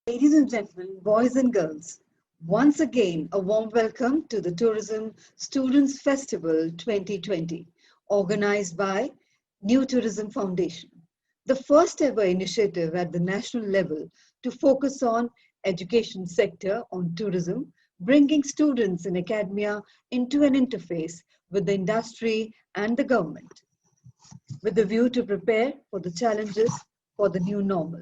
Ladies and gentlemen, boys and girls, once again a warm welcome to the Tourism Students Festival 2020, organized by New Tourism Foundation, the first ever initiative at the national level to focus on education sector on tourism, bringing students in academia into an interface with the industry and the government, with the view to prepare for the challenges for the new normal.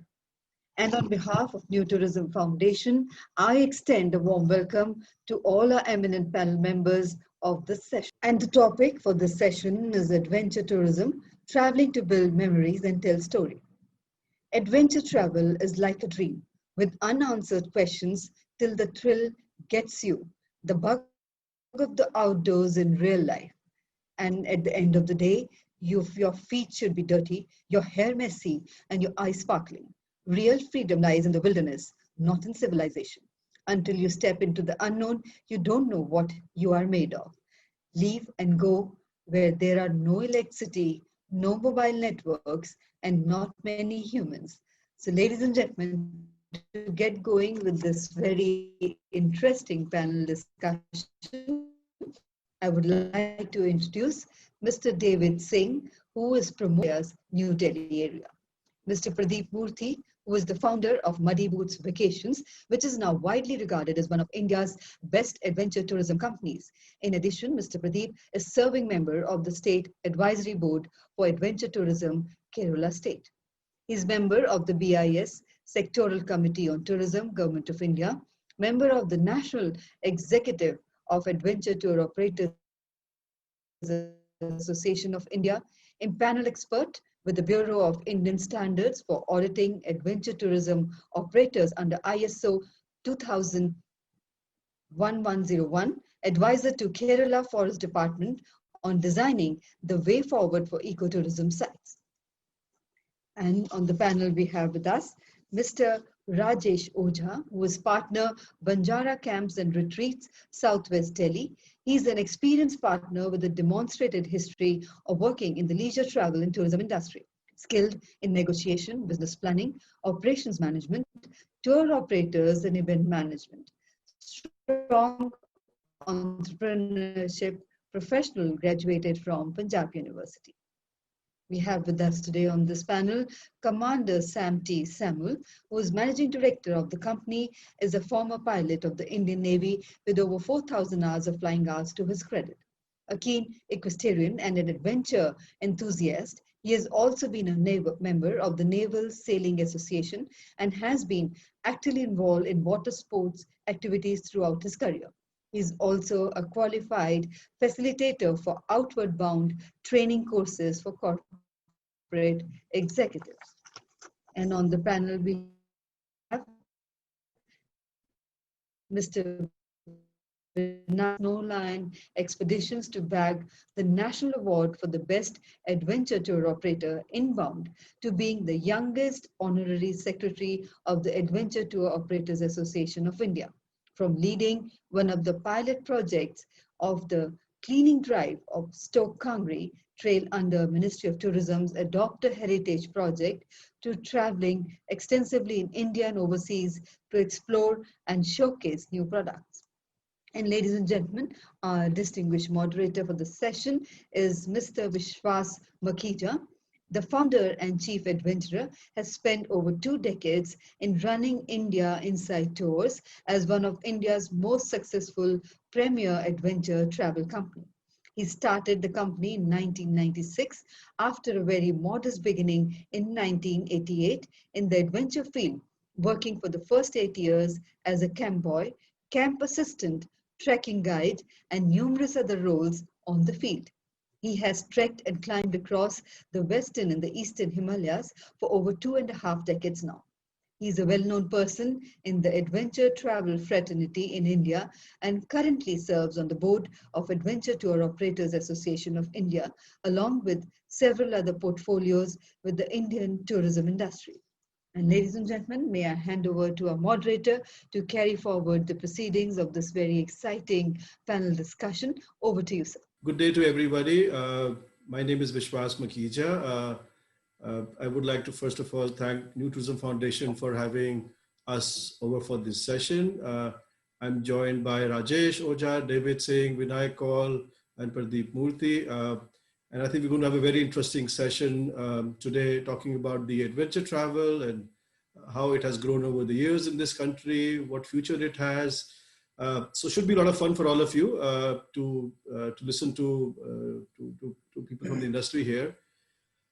And on behalf of New Tourism Foundation, I extend a warm welcome to all our eminent panel members of this session. And the topic for this session is adventure tourism, traveling to build memories and tell stories. Adventure travel is like a dream, with unanswered questions till the thrill gets you, the bug of the outdoors in real life. And at the end of the day, your feet should be dirty, your hair messy, and your eyes sparkling. Real freedom lies in the wilderness, not in civilization. Until you step into the unknown, you don't know what you are made of. Leave and go where there are no electricity, no mobile networks, and not many humans. So, ladies and gentlemen, to get going with this very interesting panel discussion, I would like to introduce Mr. David Singh, who is promoting India's New Delhi area. Mr. Pradeep Murthy, who is the founder of Muddy Boots Vacations, which is now widely regarded as one of India's best adventure tourism companies. In addition, Mr. Pradeep is serving member of the State Advisory Board for Adventure Tourism, Kerala State. He is member of the BIS Sectoral Committee on Tourism, Government of India, member of the National Executive of Adventure Tour Operators Association of India, impanel expert with the Bureau of Indian Standards for auditing adventure tourism operators under ISO 2000-1101, advisor to Kerala Forest Department on designing the way forward for ecotourism sites. And on the panel, we have with us Mr. Rajesh Ojha, who is partner, Banjara Camps and Retreats, Southwest Delhi. He is an experienced partner with a demonstrated history of working in the leisure travel and tourism industry, skilled in negotiation, business planning, operations management, tour operators, and event management. Strong entrepreneurship professional, graduated from Punjab University. We have with us today on this panel Commander Sam T. Samuel, who is Managing Director of the company, is a former pilot of the Indian Navy with over 4,000 hours of flying hours to his credit. A keen equestrian and an adventure enthusiast, he has also been a member of the Naval Sailing Association and has been actively involved in water sports activities throughout his career. He is also a qualified facilitator for outward bound training courses for corporate executives. And on the panel, we have Mr. Vinay Snowline Expeditions to bag the National Award for the Best Adventure Tour Operator inbound to being the youngest honorary secretary of the Adventure Tour Operators Association of India, from leading one of the pilot projects of the cleaning drive of Stoke Kangri Trail under Ministry of Tourism's Adopt a Heritage project to traveling extensively in India and overseas to explore and showcase new products. And ladies and gentlemen, our distinguished moderator for the session is Mr. Vishwas Makhija. The founder and chief adventurer has spent over 2 decades in running India Inside Tours as one of India's most successful premier adventure travel company. He started the company in 1996 after a very modest beginning in 1988 in the adventure field, working for the first 8 years as a camp boy, camp assistant, trekking guide, and numerous other roles on the field. He has trekked and climbed across the western and the eastern Himalayas for over 2.5 decades now. He is a well-known person in the adventure travel fraternity in India and currently serves on the board of Adventure Tour Operators Association of India, along with several other portfolios with the Indian tourism industry. And ladies and gentlemen, may I hand over to our moderator to carry forward the proceedings of this very exciting panel discussion. Over to you, sir. Good day to everybody. My name is Vishwas Makhija. I would like to first of all thank New Tourism Foundation for having us over for this session. I'm joined by Rajesh Oja, David Singh, Vinay Kaul, and Pradeep Murthy. And I think we're going to have a very interesting session today talking about the adventure travel and how it has grown over the years in this country, what future it has. So it should be a lot of fun for all of you to listen to people from the industry here.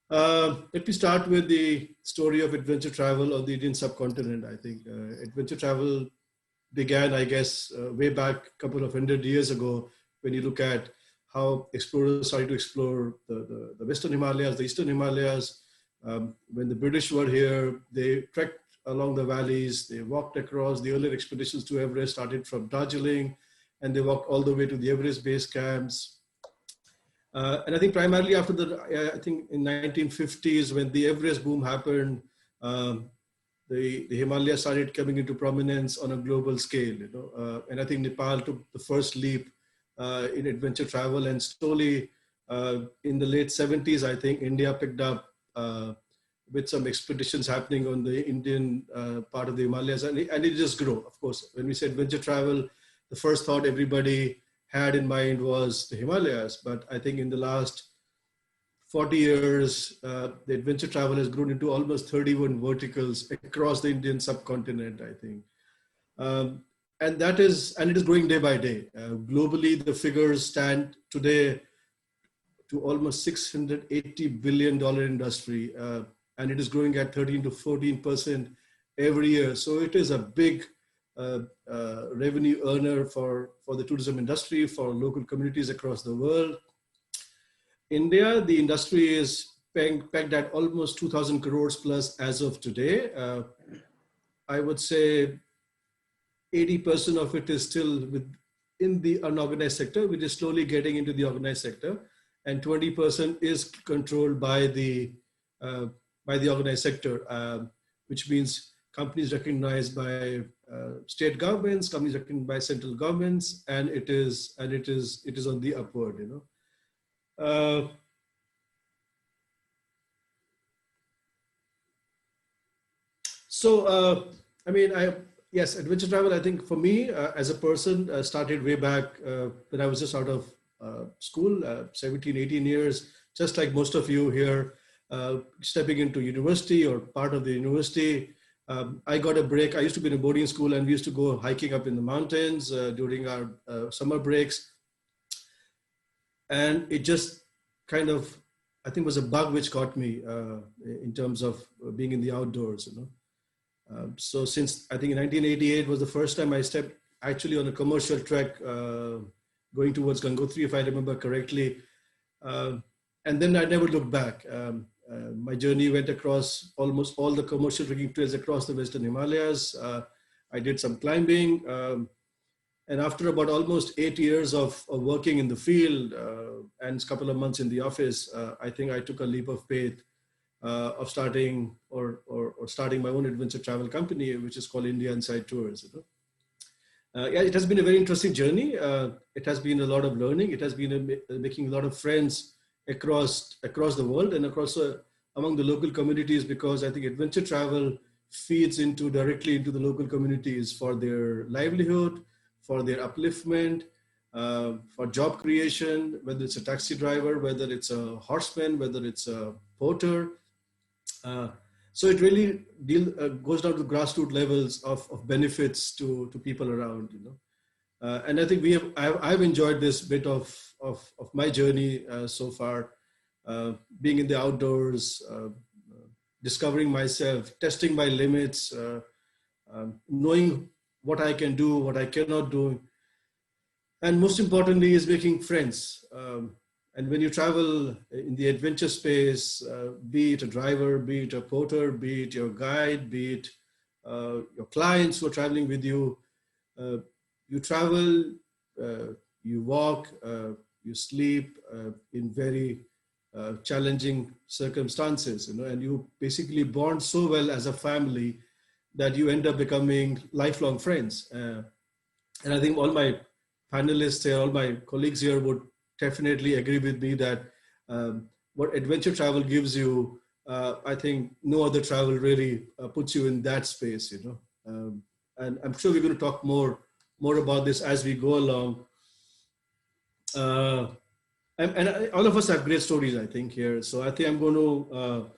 Let me start with the story of adventure travel on the Indian subcontinent. I think adventure travel began, I guess, way back a couple of 100 years ago, when you look at how explorers started to explore the Western Himalayas, the Eastern Himalayas. When the British were here, they trekked along the valleys, they walked across. The earlier expeditions to Everest started from Darjeeling, and they walked all the way to the Everest base camps. And I think primarily after I think in 1950s, when the Everest boom happened, the Himalayas started coming into prominence on a global scale, and I think Nepal took the first leap in adventure travel, and slowly in the late 70s, I think India picked up with some expeditions happening on the Indian part of the Himalayas, and it just grew. Of course, when we say adventure travel, the first thought everybody had in mind was the Himalayas, but I think in the last 40 years, the adventure travel has grown into almost 31 verticals across the Indian subcontinent, I think. And it is growing day by day. Globally, the figures stand today to almost $680 billion industry, and it is growing at 13 to 14% every year. So it is a big revenue earner for the tourism industry, for local communities across the world. India, the industry is pegged at almost 2,000 crores plus as of today. I would say 80% of it is still in the unorganized sector, which is slowly getting into the organized sector, and 20% is controlled by the organized sector, which means companies recognized by state governments, companies recognized by central governments, and it is on the upward. Yes, adventure travel, I think for me as a person started way back when I was just out of school, 17, 18 years, just like most of you here, stepping into university or part of the university. I got a break. I used to be in a boarding school, and we used to go hiking up in the mountains during our summer breaks. And it just kind of, I think, was a bug which caught me in terms of being in the outdoors, So since I think in 1988 was the first time I stepped actually on a commercial trek going towards Gangotri, if I remember correctly. And then I never looked back. My journey went across almost all the commercial trekking trails across the Western Himalayas. I did some climbing. And after about almost 8 years of working in the field and a couple of months in the office, I think I took a leap of faith of starting starting my own adventure travel company, which is called India Inside Tours. Yeah, it has been a very interesting journey. It has been a lot of learning. It has been making a lot of friends across the world and across among the local communities, because I think adventure travel feeds directly into the local communities for their livelihood, for their upliftment, for job creation, whether it's a taxi driver, whether it's a horseman, whether it's a porter. So it really goes down to grassroots levels of benefits to people around, And I think I've enjoyed this bit of my journey so far, being in the outdoors, discovering myself, testing my limits, knowing what I can do, what I cannot do. And most importantly is making friends. And when you travel in the adventure space, be it a driver, be it a porter, be it your guide, be it your clients who are traveling with you, you travel, you walk, you sleep in very challenging circumstances, and you basically bond so well as a family that you end up becoming lifelong friends. And I think all my panelists here, all my colleagues here would definitely agree with me that what adventure travel gives you, I think no other travel really puts you in that space, And I'm sure we're going to talk more about this as we go along. All of us have great stories, I think, here. So I think I'm going to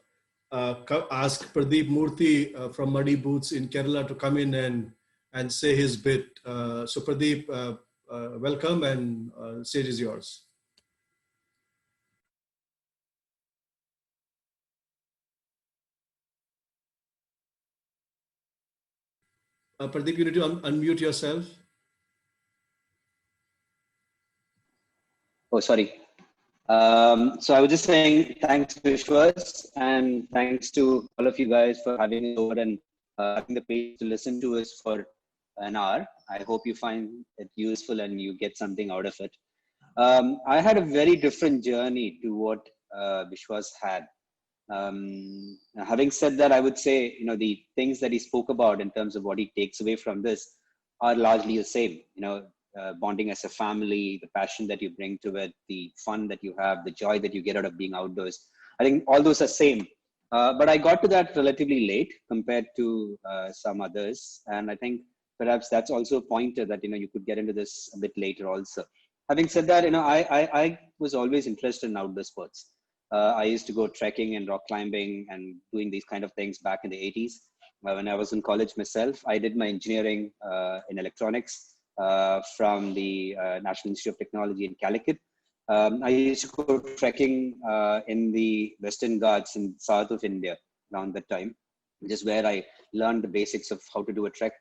ask Pradeep Murthy from Muddy Boots in Kerala to come in and say his bit. So Pradeep, welcome, and stage is yours. Pradeep, you need to unmute yourself. Oh, sorry. So I was just saying thanks to Vishwas, and thanks to all of you guys for having us over and having the patience to listen to us for an hour. I hope you find it useful and you get something out of it. I had a very different journey to what Vishwas had. Having said that, I would say, the things that he spoke about in terms of what he takes away from this are largely the same. Bonding as a family, the passion that you bring to it, the fun that you have, the joy that you get out of being outdoors. I think all those are same. But I got to that relatively late compared to some others. And I think perhaps that's also a pointer that, you could get into this a bit later also. Having said that, I was always interested in outdoor sports. I used to go trekking and rock climbing and doing these kind of things back in the 80s. When I was in college myself, I did my engineering in electronics from the National Institute of Technology in Calicut. I used to go trekking in the Western Ghats in south of India around that time, which is where I learned the basics of how to do a trek.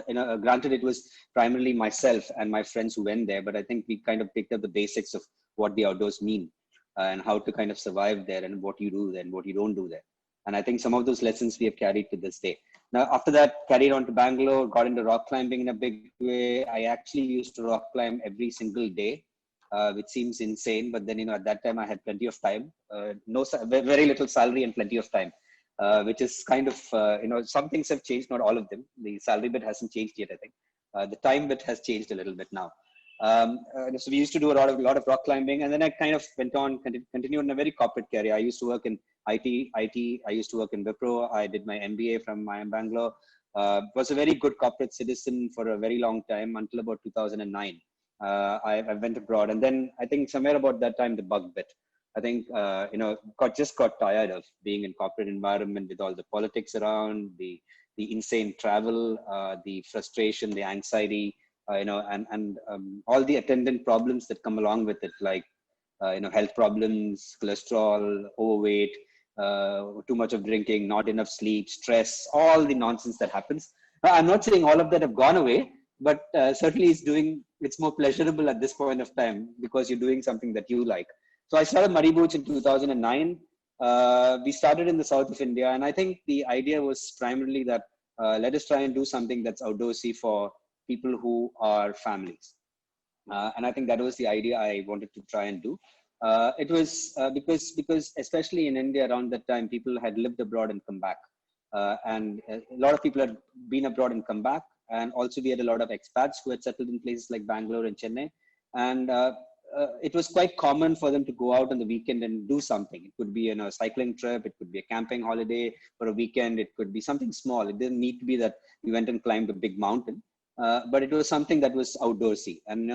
Granted, it was primarily myself and my friends who went there, but I think we kind of picked up the basics of what the outdoors mean and how to kind of survive there and what you do there and what you don't do there. And I think some of those lessons we have carried to this day. Now, after that, carried on to Bangalore, got into rock climbing in a big way. I actually used to rock climb every single day, which seems insane. But then, at that time I had plenty of time, very little salary and plenty of time, which is kind of, some things have changed, not all of them. The salary bit hasn't changed yet, I think. The time bit has changed a little bit now. So we used to do a lot of rock climbing, and then I kind of went on, continued in a very corporate career. I used to work in IT. I used to work in Wipro. I did my MBA from IIM Bangalore. Was a very good corporate citizen for a very long time until about 2009. I went abroad, and then I think somewhere about that time the bug bit. I think got tired of being in corporate environment with all the politics around, the insane travel, the frustration, the anxiety. And all the attendant problems that come along with it, like, health problems, cholesterol, overweight, too much of drinking, not enough sleep, stress, all the nonsense that happens. I'm not saying all of that have gone away, but certainly it's more pleasurable at this point of time because you're doing something that you like. So I started Muddy Boots in 2009. We started in the south of India, and I think the idea was primarily that let us try and do something that's outdoorsy for people who are families. And I think that was the idea I wanted to try and do. It was because especially in India around that time, people had lived abroad and come back. And a lot of people had been abroad and come back. And also we had a lot of expats who had settled in places like Bangalore and Chennai. And it was quite common for them to go out on the weekend and do something. It could be a cycling trip, it could be a camping holiday for a weekend, it could be something small. It didn't need to be that we went and climbed a big mountain. But it was something that was outdoorsy, and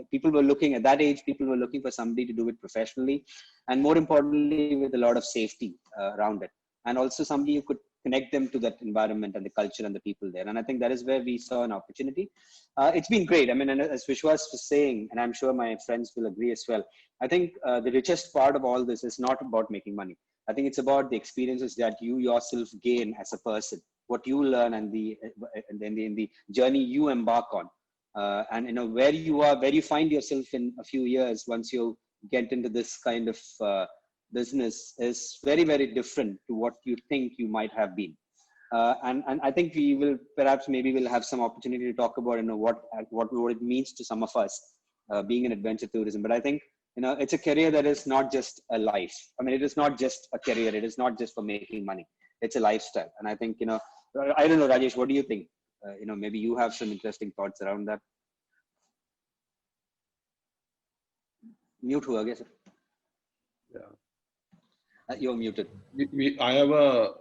people were looking at that age. People were looking for somebody to do it professionally, and more importantly, with a lot of safety around it, and also somebody who could connect them to that environment and the culture and the people there. And I think that is where we saw an opportunity. It's been great. I mean, and as Vishwas was saying, and I'm sure my friends will agree as well, I think the richest part of all this is not about making money. I think it's about the experiences that you yourself gain as a person, what you learn, and the journey you embark on, and where you are, where you find yourself in a few years once you get into this kind of business is very, very different to what you think you might have been. And I think we will maybe we'll have some opportunity to talk about what it means to some of us being in adventure tourism. But I think it's a career that is not just a life. I mean, it is not just a career. It is not just for making money. It's a lifestyle. And I think I don't know, Rajesh, what do you think? Maybe you have some interesting thoughts around that. Mute who, I guess. Yeah. You're muted. I have a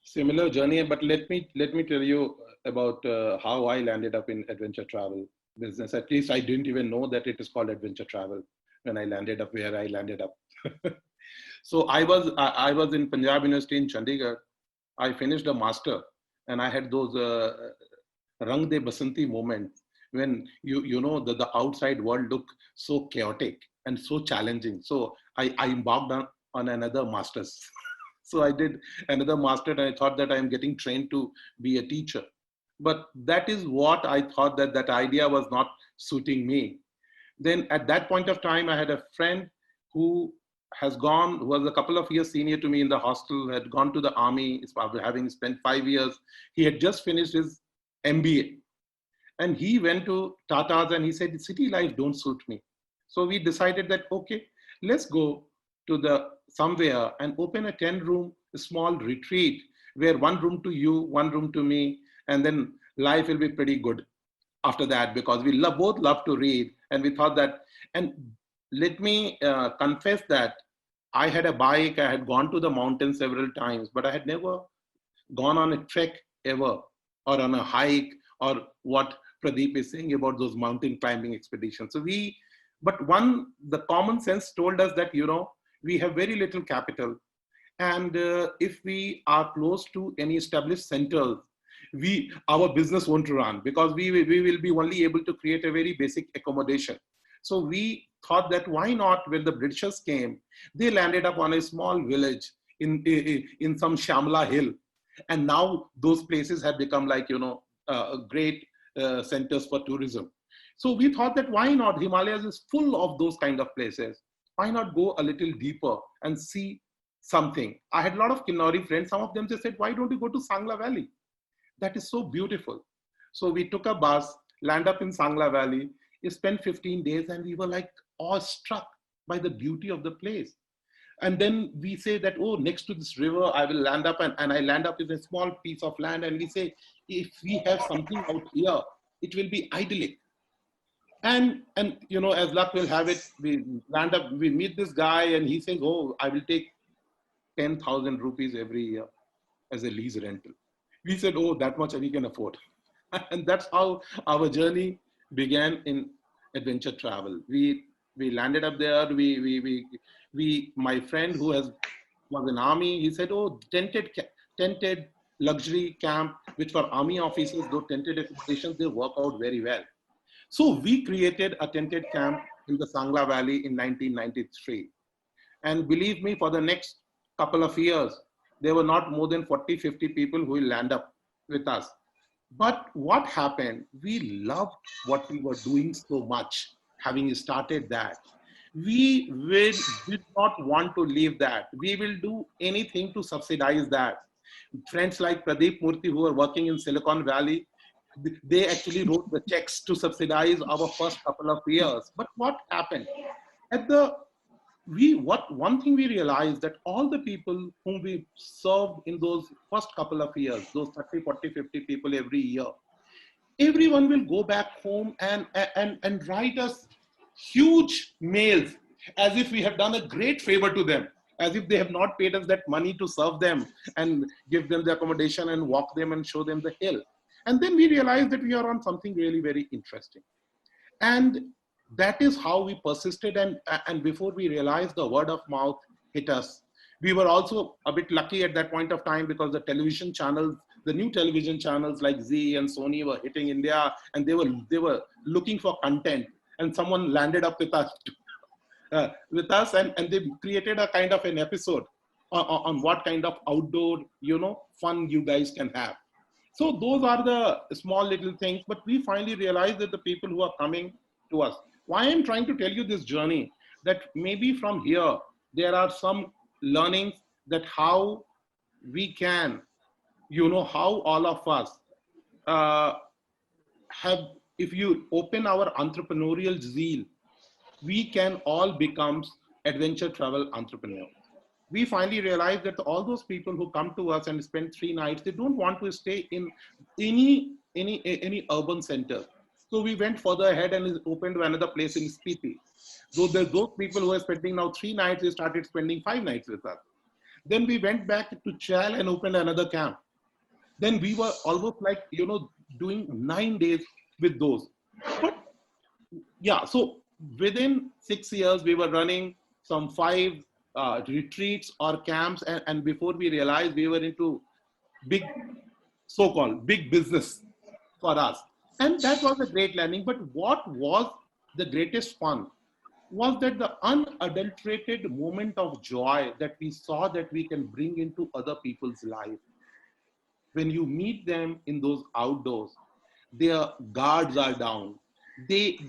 Similar journey, but let me tell you about how I landed up in adventure travel business. At least I didn't even know that it is called adventure travel when I landed up where I landed up. So I was in Punjab University in Chandigarh. I finished a master, and I had those Rang De Basanti moments when you know the outside world looked so chaotic and so challenging. So I embarked on another master's. So I did another master, and I thought that I am getting trained to be a teacher. But that is what I thought, that idea was not suiting me. Then at that point of time, I had a friend who who was a couple of years senior to me in the hostel, had gone to the army, having spent 5 years. He had just finished his MBA. And he went to Tata's and he said, city life don't suit me. So we decided that, okay, let's go to the somewhere and open a 10-room small retreat where one room to you, one room to me, and then life will be pretty good after that, because we both love to read. And we thought that, and let me confess that I had a bike, I had gone to the mountains several times, but I had never gone on a trek ever, or on a hike, or what Pradeep is saying about those mountain climbing expeditions. So the common sense told us that, we have very little capital. And if we are close to any established centers, our business won't run, because we will be only able to create a very basic accommodation. So we thought that why not, when the Britishers came, they landed up on a small village in some Shamla hill. And now those places have become like, great centers for tourism. So we thought that why not? Himalayas is full of those kind of places. Why not go a little deeper and see something? I had a lot of Kinnaury friends. Some of them just said, why don't you go to Sangla Valley? That is so beautiful. So we took a bus, land up in Sangla Valley, spent 15 days, and we were like awestruck by the beauty of the place. And then we say that, oh, next to this river, I will land up, and I land up in a small piece of land. And we say, if we have something out here, it will be idyllic. And as luck will have it, we meet this guy, and he says, oh, I will take 10,000 rupees every year as a lease rental. We said, oh, that much we can afford. And that's how our journey began in adventure travel. We landed up there. My friend who was in army, he said, oh, tented luxury camp, which for army officers, though tented accommodations, they work out very well. So we created a tented camp in the Sangla Valley in 1993. And believe me, for the next couple of years, there were not more than 40, 50 people who will land up with us. But what happened, we loved what we were doing so much, having started that. We did not want to leave that. We will do anything to subsidize that. Friends like Pradeep Murthy, who are working in Silicon Valley, they actually wrote the checks to subsidize our first couple of years. But what happened? One thing we realized, that all the people whom we served in those first couple of years, those 30, 40, 50 people every year, everyone will go back home and write us huge mails as if we have done a great favor to them, as if they have not paid us that money to serve them and give them the accommodation and walk them and show them the hill. And then we realized that we are on something really very interesting. And that is how we persisted. And before we realized, the word of mouth hit us. We were also a bit lucky at that point of time, because the television channels, the new television channels like Zee and Sony were hitting India, and they were looking for content. And someone landed up with us, and they created a kind of an episode on what kind of outdoor, fun you guys can have. So those are the small little things, but we finally realized that the people who are coming to us. Why I'm trying to tell you this journey, that maybe from here, there are some learnings that how we can, how all of us if you open our entrepreneurial zeal, we can all become adventure travel entrepreneurs. We finally realized that all those people who come to us and spend 3 nights, they don't want to stay in any urban center. So we went further ahead and opened another place in Spiti. So those people who are spending now 3 nights, they started spending 5 nights with us. Then we went back to Chal and opened another camp. Then we were almost like, doing 9 days with those. But yeah, so within 6 years, we were running some 5 retreats or camps. And before we realized, we were into big, so-called big business for us. And that was a great learning. But what was the greatest fun was that the unadulterated moment of joy that we saw that we can bring into other people's life. When you meet them in those outdoors, their guards are down. They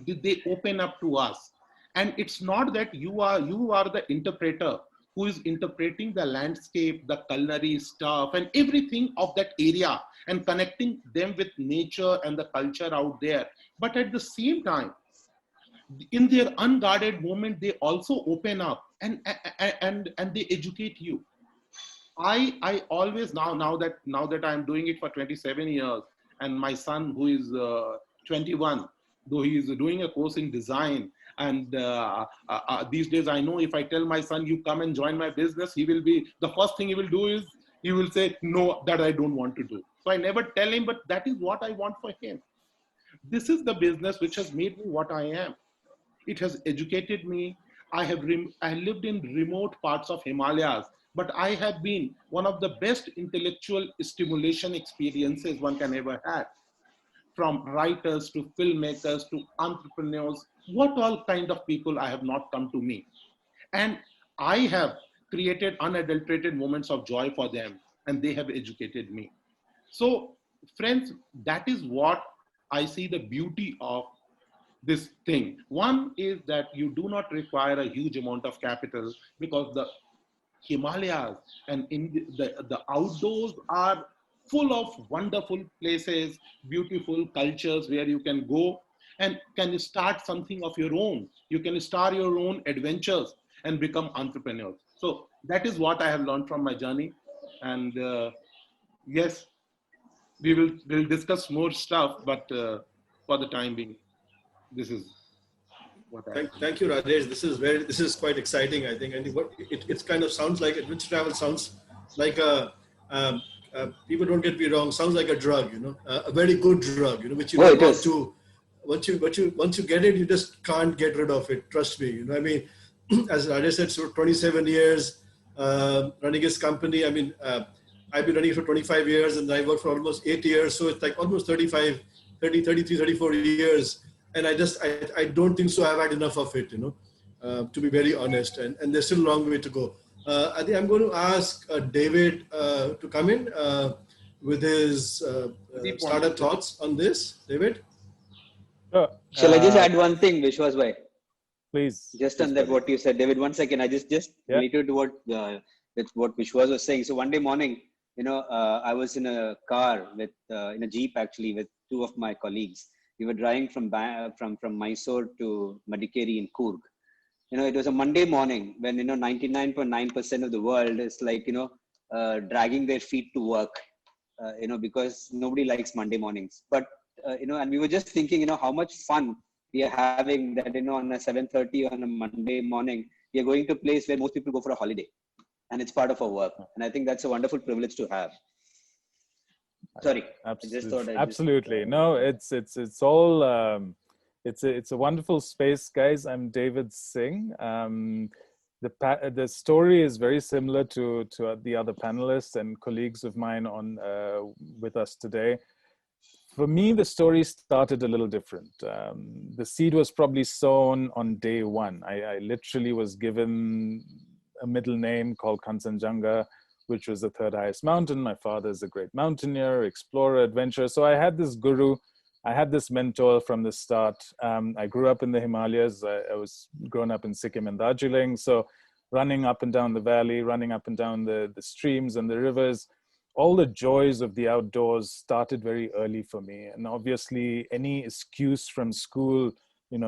open up to us. And it's not that you are the interpreter who is interpreting the landscape, the culinary stuff, and everything of that area and connecting them with nature and the culture out there. But at the same time, in their unguarded moment, they also open up and they educate you. I always now that I'm doing it for 27 years, and my son who is 21, though he is doing a course in design, and these days I know if I tell my son, you come and join my business, the first thing he will do is he will say no, that I don't want to do. So I never tell him, but that is what I want for him. This is the business which has made me what I am. It has educated me. I lived in remote parts of Himalayas, but I have been one of the best intellectual stimulation experiences one can ever have. From writers to filmmakers to entrepreneurs, what all kind of people I have not come to me. And I have created unadulterated moments of joy for them, and they have educated me. So, friends, that is what I see the beauty of this thing. One is that you do not require a huge amount of capital, because the Himalayas and in the outdoors are full of wonderful places, beautiful cultures where you can go and can start something of your own. You can start your own adventures and become entrepreneurs. So that is what I have learned from my journey. And yes, we'll discuss more stuff, but for the time being, this is what Thank you, Rajesh. This is quite exciting. I think it kind of sounds like adventure travel sounds like people don't get me wrong, sounds like a drug, a very good drug, which you don't want to. Once you get it, you just can't get rid of it. Trust me. I mean, as Rajesh said, so 27 years running his company. I mean, I've been running for 25 years, and I worked for almost 8 years. So it's like almost 33, 34 years. And I don't think so I've had enough of it, to be very honest. And there's still a long way to go. I think I'm going to ask David to come in with his startup thoughts on this. David? Sure. Shall I just add one thing, Vishwas bhai? Please. Just on that, what you said, David, 1 second. I just related to what Vishwas was saying. So one day morning, I was in a car in a Jeep actually with 2 of my colleagues. We were driving from Mysore to Madikeri in Coorg. It was a Monday morning when 99.9% of the world is like dragging their feet to work, because nobody likes Monday mornings. But and we were just thinking, how much fun we are having that on a 7:30 on a Monday morning we are going to a place where most people go for a holiday, and it's part of our work. And I think that's a wonderful privilege to have. Sorry, absolutely. No, it's all it's a wonderful space, guys. I'm David Singh. The story is very similar to the other panelists and colleagues of mine on with us today. For me, the story started a little different. The seed was probably sown on day 1. I literally was given a middle name called Kanchenjunga, which was the 3rd highest mountain. My father is a great mountaineer, explorer, adventurer. So I had this guru, I had this mentor from the start. I grew up in the Himalayas. I was grown up in Sikkim and Darjeeling. So running up and down the valley, running up and down the streams and the rivers, all the joys of the outdoors started very early for me. And obviously any excuse from school,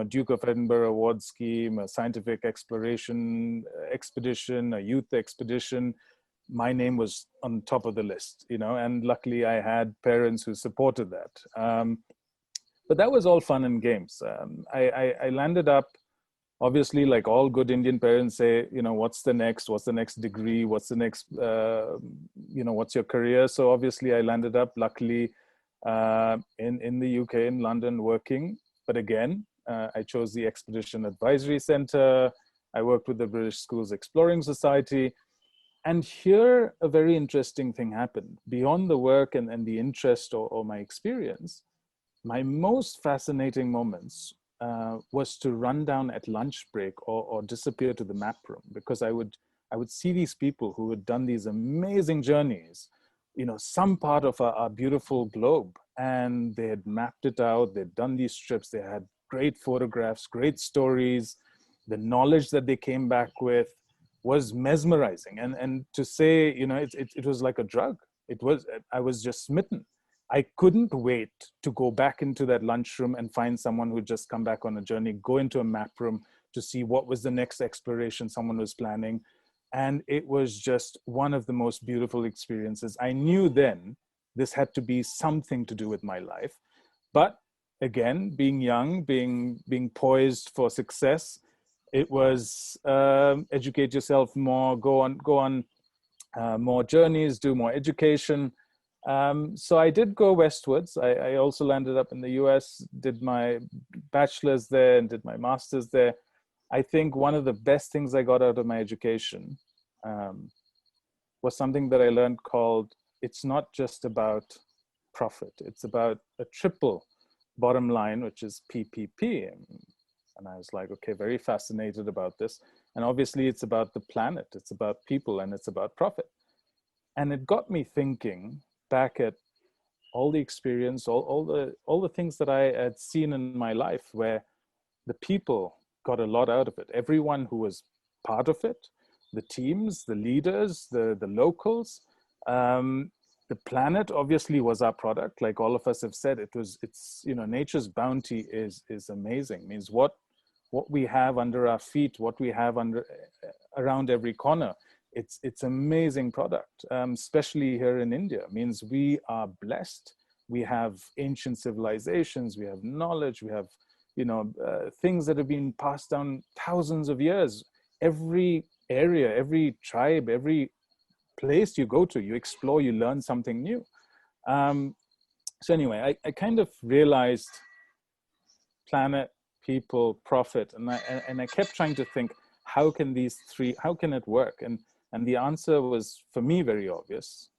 Duke of Edinburgh award scheme, a scientific exploration expedition, a youth expedition, my name was on top of the list, and luckily I had parents who supported that. But that was all fun and games. I landed up obviously, like all good Indian parents say, what's the next degree, what's the next, what's your career? So obviously I landed up luckily in the UK, in London, working. But again, I chose the Expedition Advisory Center. I worked with the British Schools Exploring Society. And here, a very interesting thing happened. Beyond the work and the interest or my experience, my most fascinating moments was to run down at lunch break or disappear to the map room, because I would see these people who had done these amazing journeys, some part of our beautiful globe, and they had mapped it out. They'd done these trips. They had great photographs, great stories. The knowledge that they came back with was mesmerizing. And to say, it was like a drug. I was just smitten. I couldn't wait to go back into that lunchroom and find someone who'd just come back on a journey, go into a map room to see what was the next exploration someone was planning. And it was just one of the most beautiful experiences. I knew then this had to be something to do with my life. But again, being young, being poised for success, it was educate yourself more, go on more journeys, do more education. So I did go westwards. I also landed up in the US, did my bachelor's there and did my master's there. I think one of the best things I got out of my education was something that I learned called, it's not just about profit. It's about a triple bottom line, which is PPP. And I was like, okay, very fascinated about this. And obviously it's about the planet, it's about people, and it's about profit. And it got me thinking back at all the experience, all the things that I had seen in my life, where the people got a lot out of it. Everyone who was part of it, the teams, the leaders, the locals, the planet obviously was our product. Like all of us have said, it's nature's bounty is amazing. It means what we have under our feet, what we have around every corner. It's amazing product, especially here in India. It means we are blessed. We have ancient civilizations, we have knowledge, we have things that have been passed down thousands of years. Every area, every tribe, every place you go to, you explore, you learn something new. So anyway, I kind of realized planet, people, profit, and I kept trying to think, how can it work? And the answer was, for me, very obvious.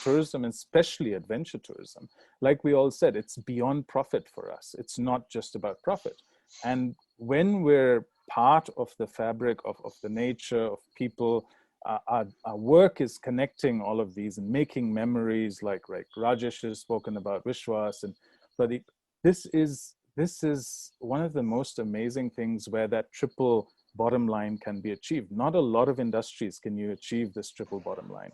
Tourism, especially adventure tourism. Like we all said, it's beyond profit for us. It's not just about profit. And when we're part of the fabric of the nature, of people, our work is connecting all of these and making memories, like Rajesh has spoken about, Vishwas and Pradeep. This is one of the most amazing things where that triple bottom line can be achieved. Not a lot of industries can you achieve this triple bottom line.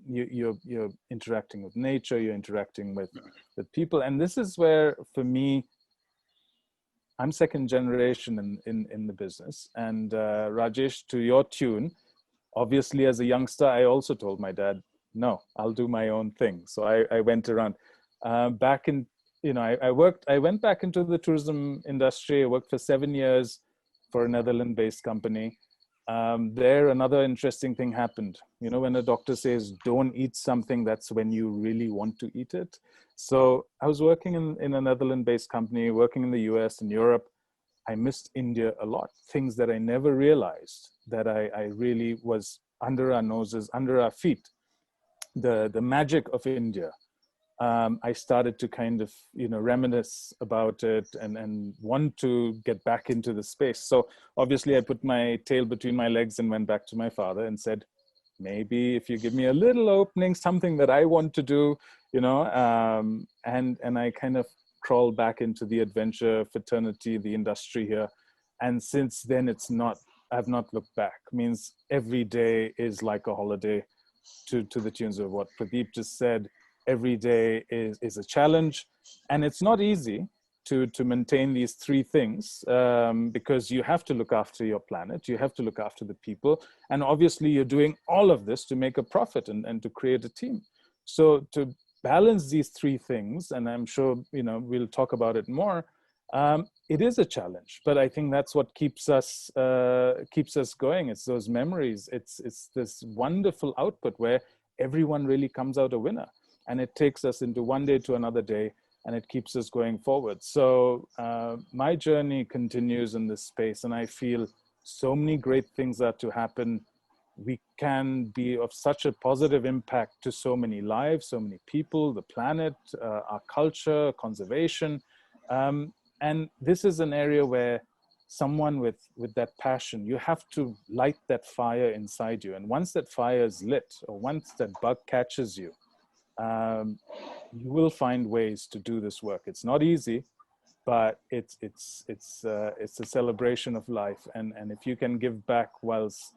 You're interacting with nature, you're interacting with people. And this is where, for me, I'm second generation in the business. And Rajesh, to your tune, obviously as a youngster, I also told my dad, no, I'll do my own thing. So I went around back in, I went back into the tourism industry. I worked for 7 years for a Netherlands-based company. There, another interesting thing happened. When a doctor says, don't eat something, that's when you really want to eat it. So I was working in a Netherlands-based company, working in the US and Europe. I missed India a lot. Things that I never realized that I really was under our noses, under our feet. The magic of India. I started to kind of, reminisce about it and want to get back into the space. So obviously I put my tail between my legs and went back to my father and said, maybe if you give me a little opening, something that I want to do, and I kind of crawled back into the adventure fraternity, the industry here. And since then I've not looked back. Means every day is like a holiday, to the tunes of what Pradeep just said. Every day is a challenge, and it's not easy to maintain these three things, because you have to look after your planet, you have to look after the people, and obviously you're doing all of this to make a profit and to create a team. So to balance these three things, and I'm sure we'll talk about it more, It is a challenge, but I think that's what keeps us going. It's those memories. It's this wonderful output where everyone really comes out a winner, and it takes us into one day to another day, and it keeps us going forward. So my journey continues in this space, and I feel so many great things are to happen. We can be of such a positive impact to so many lives, so many people, the planet, our culture, conservation. And this is an area where someone with that passion, you have to light that fire inside you. And once that fire is lit, or once that bug catches you, you will find ways to do this work. It's not easy, but it's a celebration of life. And if you can give back whilst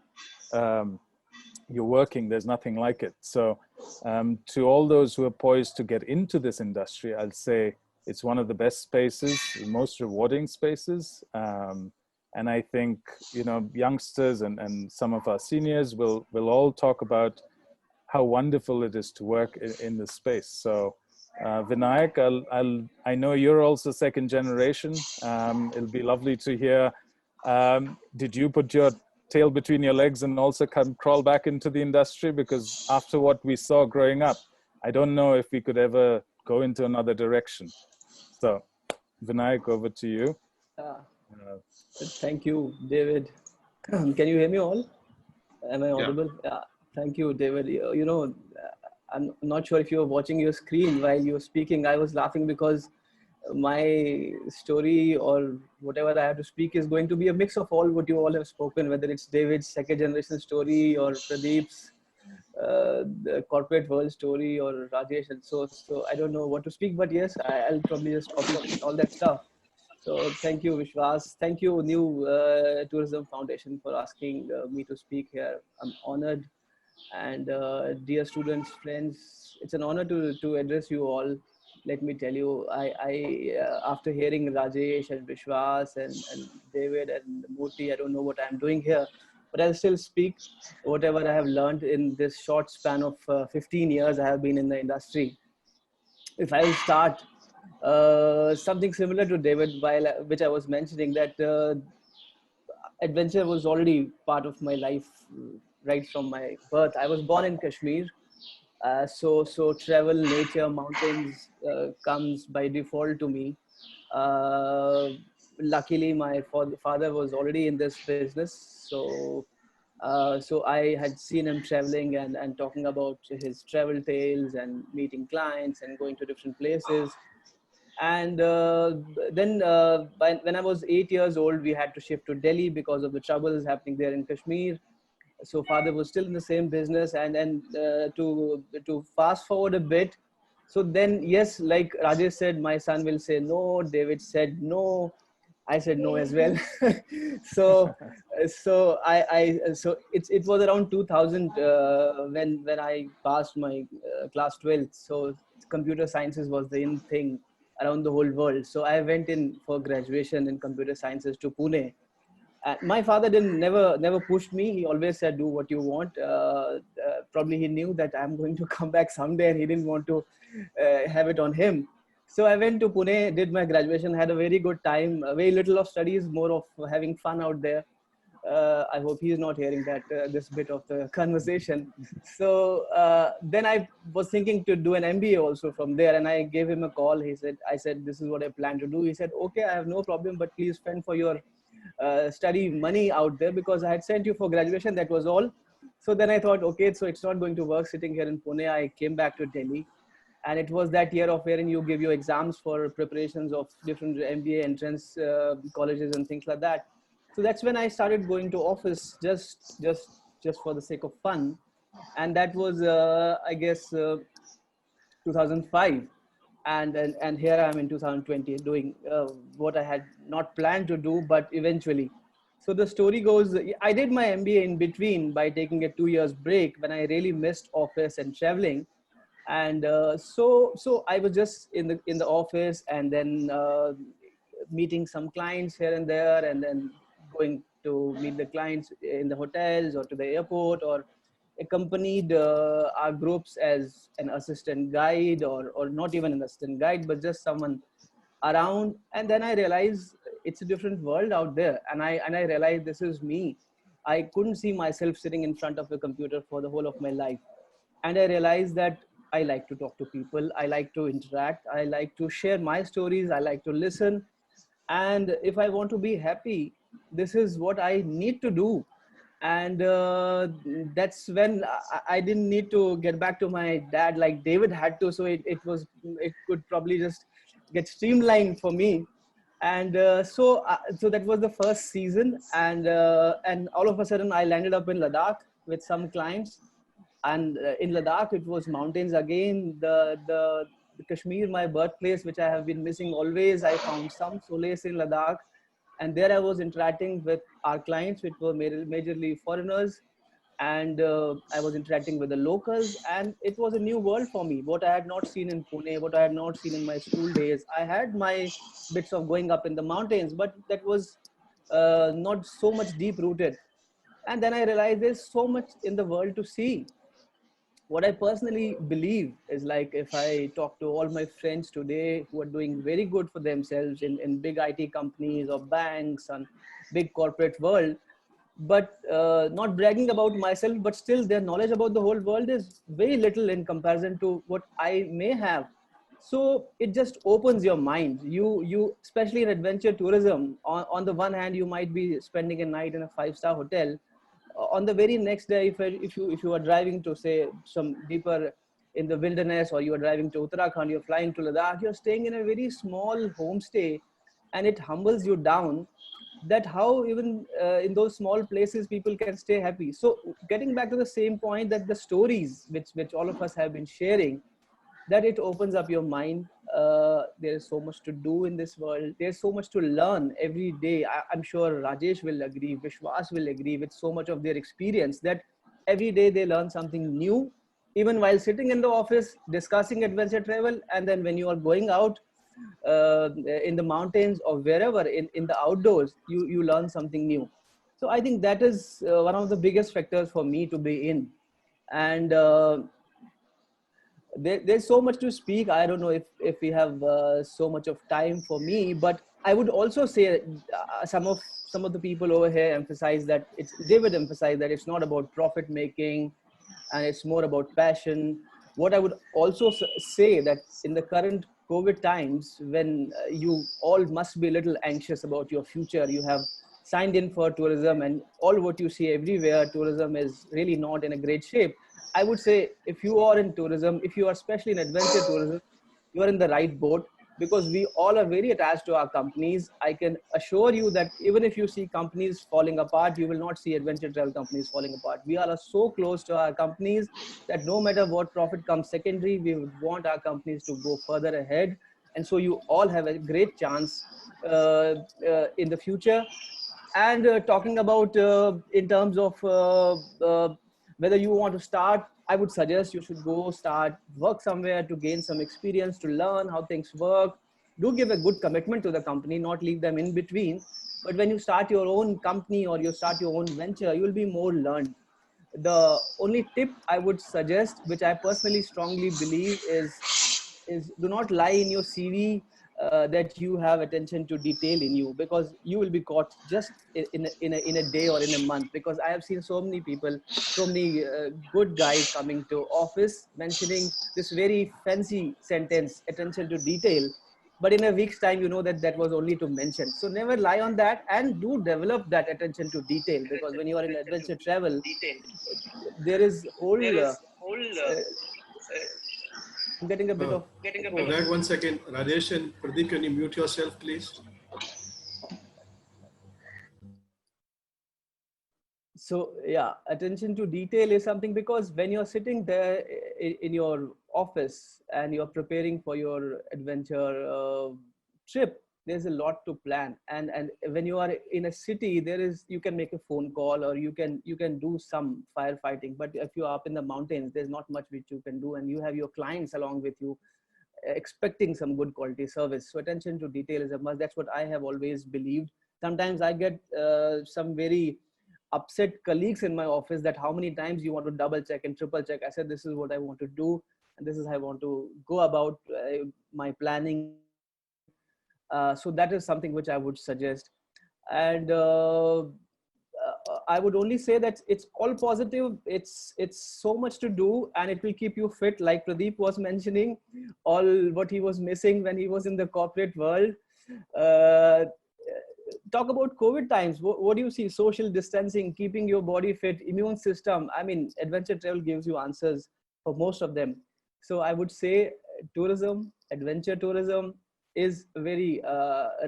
you're working, there's nothing like it. So to all those who are poised to get into this industry, I'll say it's one of the best spaces, the most rewarding spaces. And I think, youngsters and some of our seniors will all talk about how wonderful it is to work in this space. So Vinayak, I know you're also second generation. It'll be lovely to hear. Did you put your tail between your legs and also crawl back into the industry? Because after what we saw growing up, I don't know if we could ever go into another direction. So Vinayak, over to you. Thank you, David. Can you hear me all? Am I audible? Yeah. Thank you, David. I'm not sure if you were watching your screen while you were speaking. I was laughing because my story or whatever I have to speak is going to be a mix of all what you all have spoken, whether it's David's second generation story or Pradeep's the corporate world story or Rajesh. And so I don't know what to speak, but yes, I'll probably just copy all that stuff. So thank you, Vishwas. Thank you, New Tourism Foundation, for asking me to speak here. I'm honored. And dear students, friends, it's an honor to address you all. Let me tell you, I after hearing Rajesh and Vishwas and David and Murthy, I don't know what I'm doing here, but I'll still speak whatever I have learned in this short span of 15 years I have been in the industry. If I will start something similar to David, which I was mentioning, that adventure was already part of my life right from my birth. I was born in Kashmir. So travel, nature, mountains comes by default to me. Luckily, my father was already in this business. So I had seen him traveling and talking about his travel tales and meeting clients and going to different places. And then when I was 8 years old, we had to shift to Delhi because of the troubles happening there in Kashmir. So father was still in the same business, and then to fast forward a bit. So then, yes, like Rajesh said, my son will say no. David said no. I said no as well. so it was around 2000 when I passed my class 12th. So computer sciences was the in thing around the whole world. So I went in for graduation in computer sciences to Pune. My father never pushed me. He always said, do what you want. Probably he knew that I'm going to come back someday, and he didn't want to have it on him. So I went to Pune, did my graduation, had a very good time. Very little of studies, more of having fun out there. I hope he's not hearing that this bit of the conversation. So then I was thinking to do an MBA also from there, and I gave him a call. I said, this is what I plan to do. He said, okay, I have no problem, but please spend for your study money out there, because I had sent you for graduation. That was all. So then I thought, okay, so it's not going to work sitting here in Pune. I came back to Delhi, and it was that year of wherein you give your exams for preparations of different MBA entrance colleges and things like that. So that's when I started going to office just for the sake of fun, and that was I guess 2005. And here I am in 2020 doing what I had not planned to do, but eventually. So the story goes, I did my MBA in between by taking a 2 years break when I really missed office and traveling. And so I was just in the office, and then meeting some clients here and there, and then going to meet the clients in the hotels or to the airport, or accompanied our groups as an assistant guide, or not even an assistant guide, but just someone around, and then I realized it's a different world out there, and I realized this is me. I couldn't see myself sitting in front of a computer for the whole of my life. And I realized that I like to talk to people, I like to interact, I like to share my stories, I like to listen. And if I want to be happy, this is what I need to do. And that's when I didn't need to get back to my dad like David had to. So it could probably just get streamlined for me. And so that was the first season, and all of a sudden I landed up in Ladakh with some clients. And in Ladakh it was mountains again, the Kashmir, my birthplace, which I have been missing always. I found some solace in Ladakh, and there I was interacting with our clients, which were majorly foreigners. And I was interacting with the locals, and it was a new world for me. What I had not seen in Pune, what I had not seen in my school days. I had my bits of going up in the mountains, but that was not so much deep rooted. And then I realized there's so much in the world to see. What I personally believe is, like, if I talk to all my friends today who are doing very good for themselves in big IT companies or banks and big corporate world, but not bragging about myself, but still their knowledge about the whole world is very little in comparison to what I may have. So it just opens your mind. You especially in adventure tourism, on the one hand, you might be spending a night in a 5-star hotel. On the very next day, if you are driving to, say, some deeper in the wilderness, or you are driving to Uttarakhand, you're flying to Ladakh, you're staying in a very small homestay, and it humbles you down, that how even in those small places people can stay happy. So getting back to the same point, that the stories which all of us have been sharing, that it opens up your mind. There's so much to do in this world. There's so much to learn every day. I'm sure Rajesh will agree, Vishwas will agree, with so much of their experience, that every day they learn something new, even while sitting in the office discussing adventure travel. And then when you are going out in the mountains or wherever in the outdoors, you learn something new. So I think that is one of the biggest factors for me to be in. And there's so much to speak. I don't know if we have so much of time for me, but I would also say some of the people over here emphasize that David emphasized that it's not about profit making, and it's more about passion. What I would also say, that in the current COVID times, when you all must be a little anxious about your future, you have signed in for tourism, and all what you see everywhere, tourism is really not in a great shape. I would say, if you are in tourism, if you are especially in adventure tourism, you are in the right boat, because we all are very attached to our companies. I can assure you that even if you see companies falling apart, you will not see adventure travel companies falling apart. We all are so close to our companies that no matter what profit comes secondary, we would want our companies to go further ahead. And so you all have a great chance in the future. And talking about in terms of whether you want to start, I would suggest you should go start work somewhere to gain some experience, to learn how things work. Do give a good commitment to the company, not leave them in between. But when you start your own company or you start your own venture, you will be more learned. The only tip I would suggest, which I personally strongly believe, is do not lie in your CV that you have attention to detail in you, because you will be caught just in a day or in a month. Because I have seen so many people, so many good guys coming to office mentioning this very fancy sentence, attention to detail, but in a week's time you know that that was only to mention. So never lie on that, and do develop that attention to detail, because when you are in adventure travel, there is whole I'm getting a bit of echo. Back 1 second. Rajesh and Pradeep, can you mute yourself, please? So yeah, attention to detail is something, because when you're sitting there in your office and you're preparing for your adventure trip, there's a lot to plan. And when you are in a city, you can make a phone call, or you can do some firefighting. But if you are up in the mountains, there's not much which you can do, and you have your clients along with you, expecting some good quality service. So attention to detail is a must. That's what I have always believed. Sometimes I get some very upset colleagues in my office, that how many times you want to double check and triple check. I said, this is what I want to do, and this is how I want to go about my planning. So that is something which I would suggest. And I would only say that it's all positive. It's so much to do, and it will keep you fit, like Pradeep was mentioning, all what he was missing when he was in the corporate world. Uh, Talk about COVID times. What do you see? Social distancing, keeping your body fit, immune system. I mean, adventure travel gives you answers for most of them. So I would say tourism, adventure tourism is a very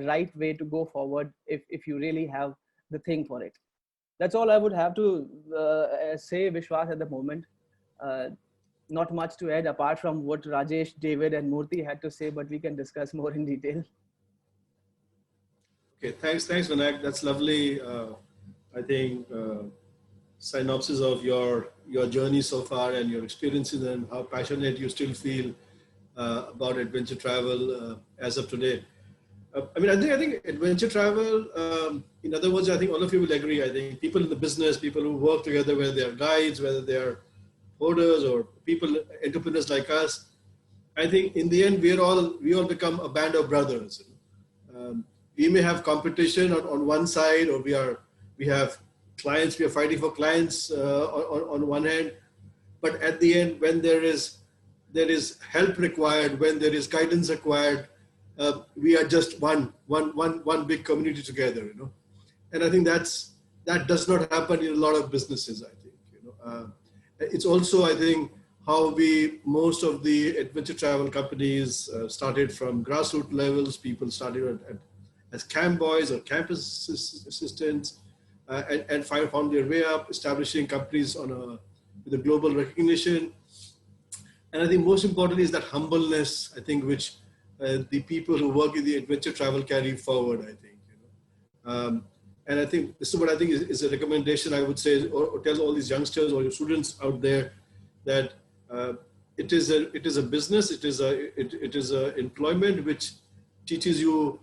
right way to go forward if you really have the thing for it. That's all I would have to say, Vishwas, at the moment. Uh, Not much to add apart from what Rajesh, David, and Murthy had to say, but we can discuss more in detail. Okay, thanks, Vinayak. That's lovely. I think synopsis of your journey so far and your experiences and how passionate you still feel about adventure travel as of today. I think adventure travel. In other words, I think all of you will agree. I think people in the business, people who work together, whether they are guides, whether they are holders or people, entrepreneurs like us, I think in the end we all become a band of brothers. We may have competition on one side, or we have clients. We are fighting for clients on one hand, but at the end, when there is help required, when there is guidance required, we are just one big community together. And I think that does not happen in a lot of businesses. I think it's also, I think, how most of the adventure travel companies started from grassroots levels. People started as camp boys or campus assistants, and found their way up, establishing companies with a global recognition. And I think most importantly is that humbleness, I think, which the people who work in the adventure travel carry forward, I think. And I think this is what I think is a recommendation I would say, or tell all these youngsters or your students out there, that it is a business, it is a employment which teaches you,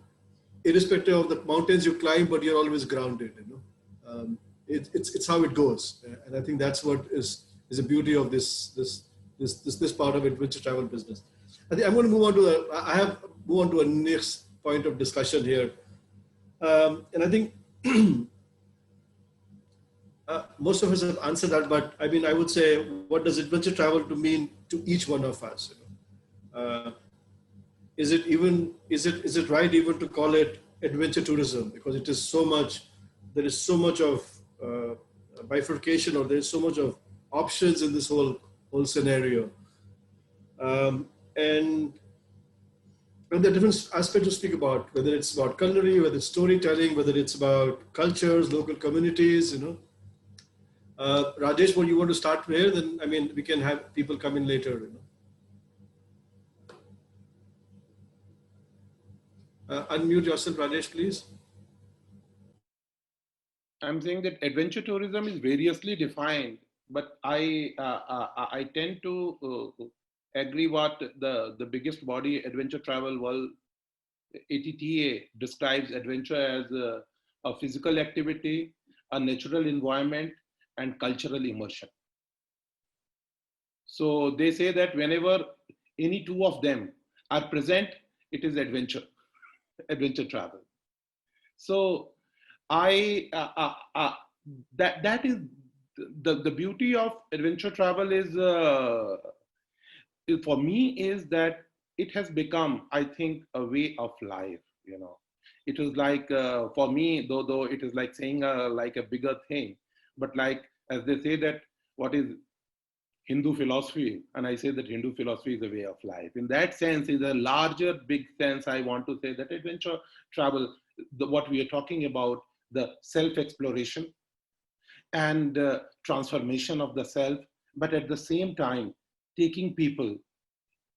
irrespective of the mountains you climb, but you're always grounded. It's how it goes, and I think that's what is the beauty of this part of adventure travel business. I think I'm going to move on to a next point of discussion here, and I think most of us have answered that, but I mean, I would say, what does adventure travel to mean to each one of us? Is it right even to call it adventure tourism, because it is so much, there is so much of bifurcation, or there is so much of options in this whole scenario, and there are different aspects to speak about, whether it's about culinary, whether it's storytelling, whether it's about cultures, local communities. Rajesh, what you want to start here? Then I mean, we can have people come in later. Unmute yourself, Rajesh, please. I'm saying that adventure tourism is variously defined, but I tend to agree what the biggest body, Adventure Travel World, ATTA, describes adventure as a physical activity, a natural environment, and cultural immersion. So they say that whenever any two of them are present, it is adventure travel. So that is the beauty of adventure travel is for me is that it has become, I think, a way of life. It is like for me, though it is like saying like a bigger thing, but like, as they say that what is Hindu philosophy, and I say that Hindu philosophy is a way of life. In that sense, in a larger, big sense, I want to say that adventure travel, what we are talking about, the self-exploration and transformation of the self, but at the same time, taking people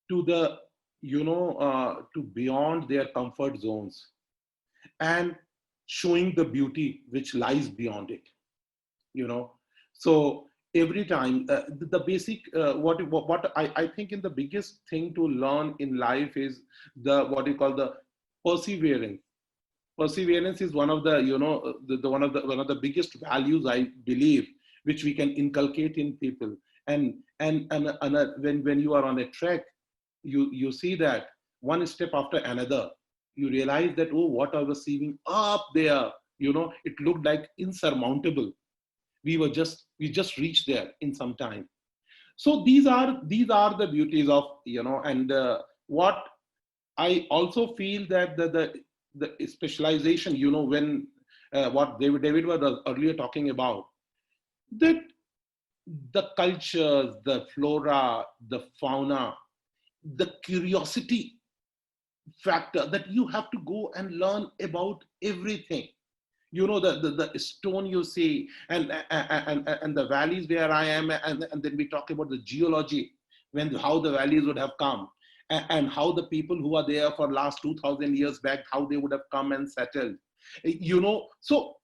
to the, to beyond their comfort zones and showing the beauty which lies beyond it, So every time, the basic, what I think in the biggest thing to learn in life is what you call the perseverance. Perseverance is one of the, one of the biggest values, I believe, which we can inculcate in people. And when you are on a trek, you see that one step after another, you realize that, oh, what I was seeing up there, it looked like insurmountable. We just reached there in some time. So these are the beauties of, and what I also feel that the specialization, when what David was earlier talking about, that the cultures, the flora, the fauna, the curiosity factor, that you have to go and learn about everything. The stone you see, and the valleys where I am, and then we talk about the geology, how the valleys would have come, and how the people who are there for last 2000 years back, how they would have come and settled. So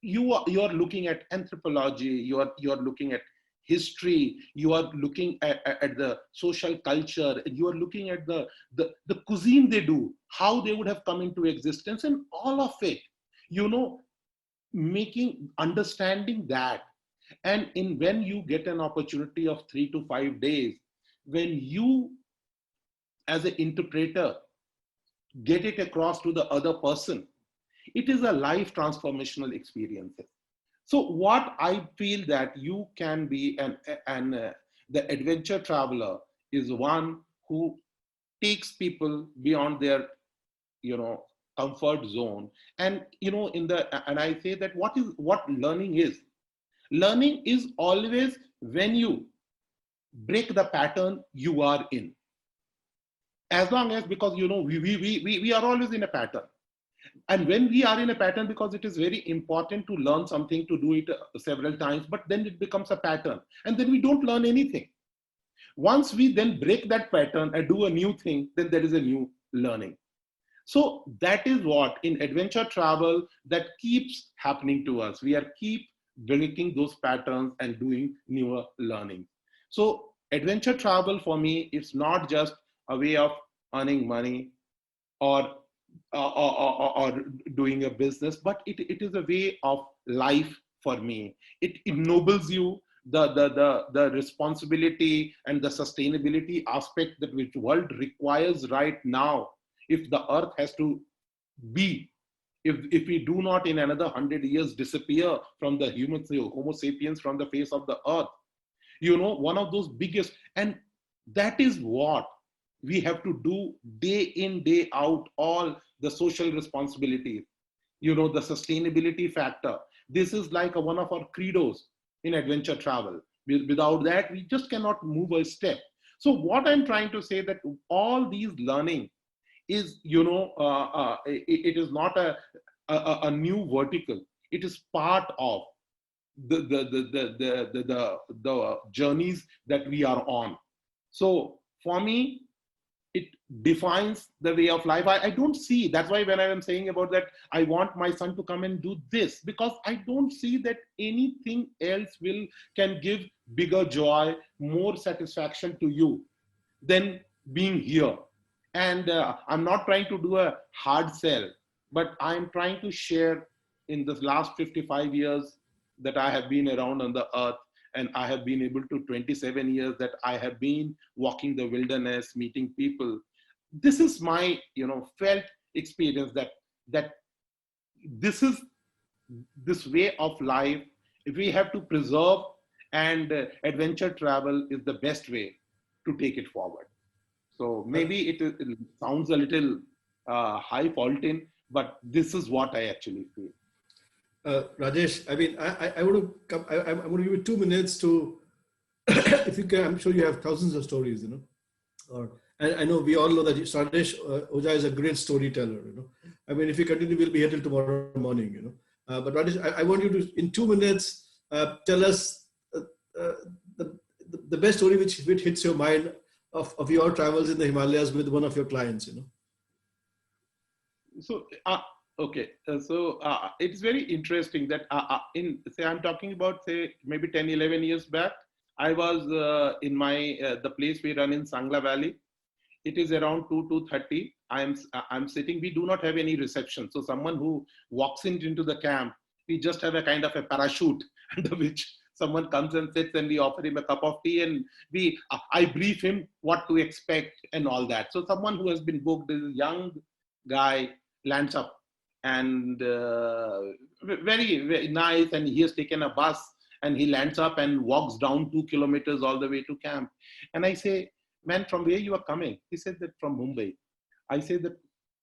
you're looking at anthropology, you're looking at history, you are looking at the social culture, and you are looking at the cuisine they do, how they would have come into existence, and all of it, understanding that. And when you get an opportunity of 3 to 5 days, when you as an interpreter get it across to the other person, it is a life transformational experience. So what I feel that you can be, the adventure traveler is one who takes people beyond their, comfort zone. And, and I say that what learning is. Learning is always when you break the pattern you are in. As long as, because, we are always in a pattern. And when we are in a pattern, because it is very important to learn something, to do it several times, but then it becomes a pattern. And then we don't learn anything. Once we then break that pattern and do a new thing, then there is a new learning. So that is what in adventure travel that keeps happening to us. We are keep breaking those patterns and doing newer learning. So adventure travel for me, it's not just a way of earning money or doing a business, but it is a way of life for me. It ennobles you. The responsibility and the sustainability aspect that which world requires right now, if the earth has to be, if we do not in another 100 years disappear from the Homo sapiens from the face of the earth, one of those biggest, and that is what we have to do day in, day out, all the social responsibilities, the sustainability factor. This is like one of our credos in adventure travel. Without that, we just cannot move a step. So what I'm trying to say that all these learning is, it is not a new vertical. It is part of the journeys that we are on. So for me, it defines the way of life. I don't see, that's why when I am saying about that, I want my son to come and do this, because I don't see that anything else can give bigger joy, more satisfaction to you than being here. And I'm not trying to do a hard sell, but I'm trying to share in the last 55 years that I have been around on the earth, and I have been able to 27 years that I have been walking the wilderness, meeting people. This is my, felt experience that this is this way of life. If we have to preserve, and adventure travel is the best way to take it forward. So maybe it sounds a little high faulting, but this is what I actually feel. Rajesh, I mean, I want to come, I'm going to give you 2 minutes to, if you can, I'm sure you have thousands of stories, and I know, we all know that Rajesh Ojha is a great storyteller, I mean, if you continue, we'll be here till tomorrow morning, but Rajesh, I want you to, in 2 minutes, tell us the best story which hits your mind of your travels in the Himalayas with one of your clients, So, okay, so it's very interesting that I'm talking about, say, maybe 10, 11 years back, I was in the place we run in Sangla Valley. It is around 2:30. I'm sitting, we do not have any reception. So someone who walks into the camp, we just have a kind of a parachute under which someone comes and sits, and we offer him a cup of tea, and I brief him what to expect and all that. So someone who has been booked, is young guy lands up and very, very nice. And he has taken a bus and he lands up and walks down 2 kilometers all the way to camp. And I say, man, from where you are coming? He said that from Mumbai. I say that,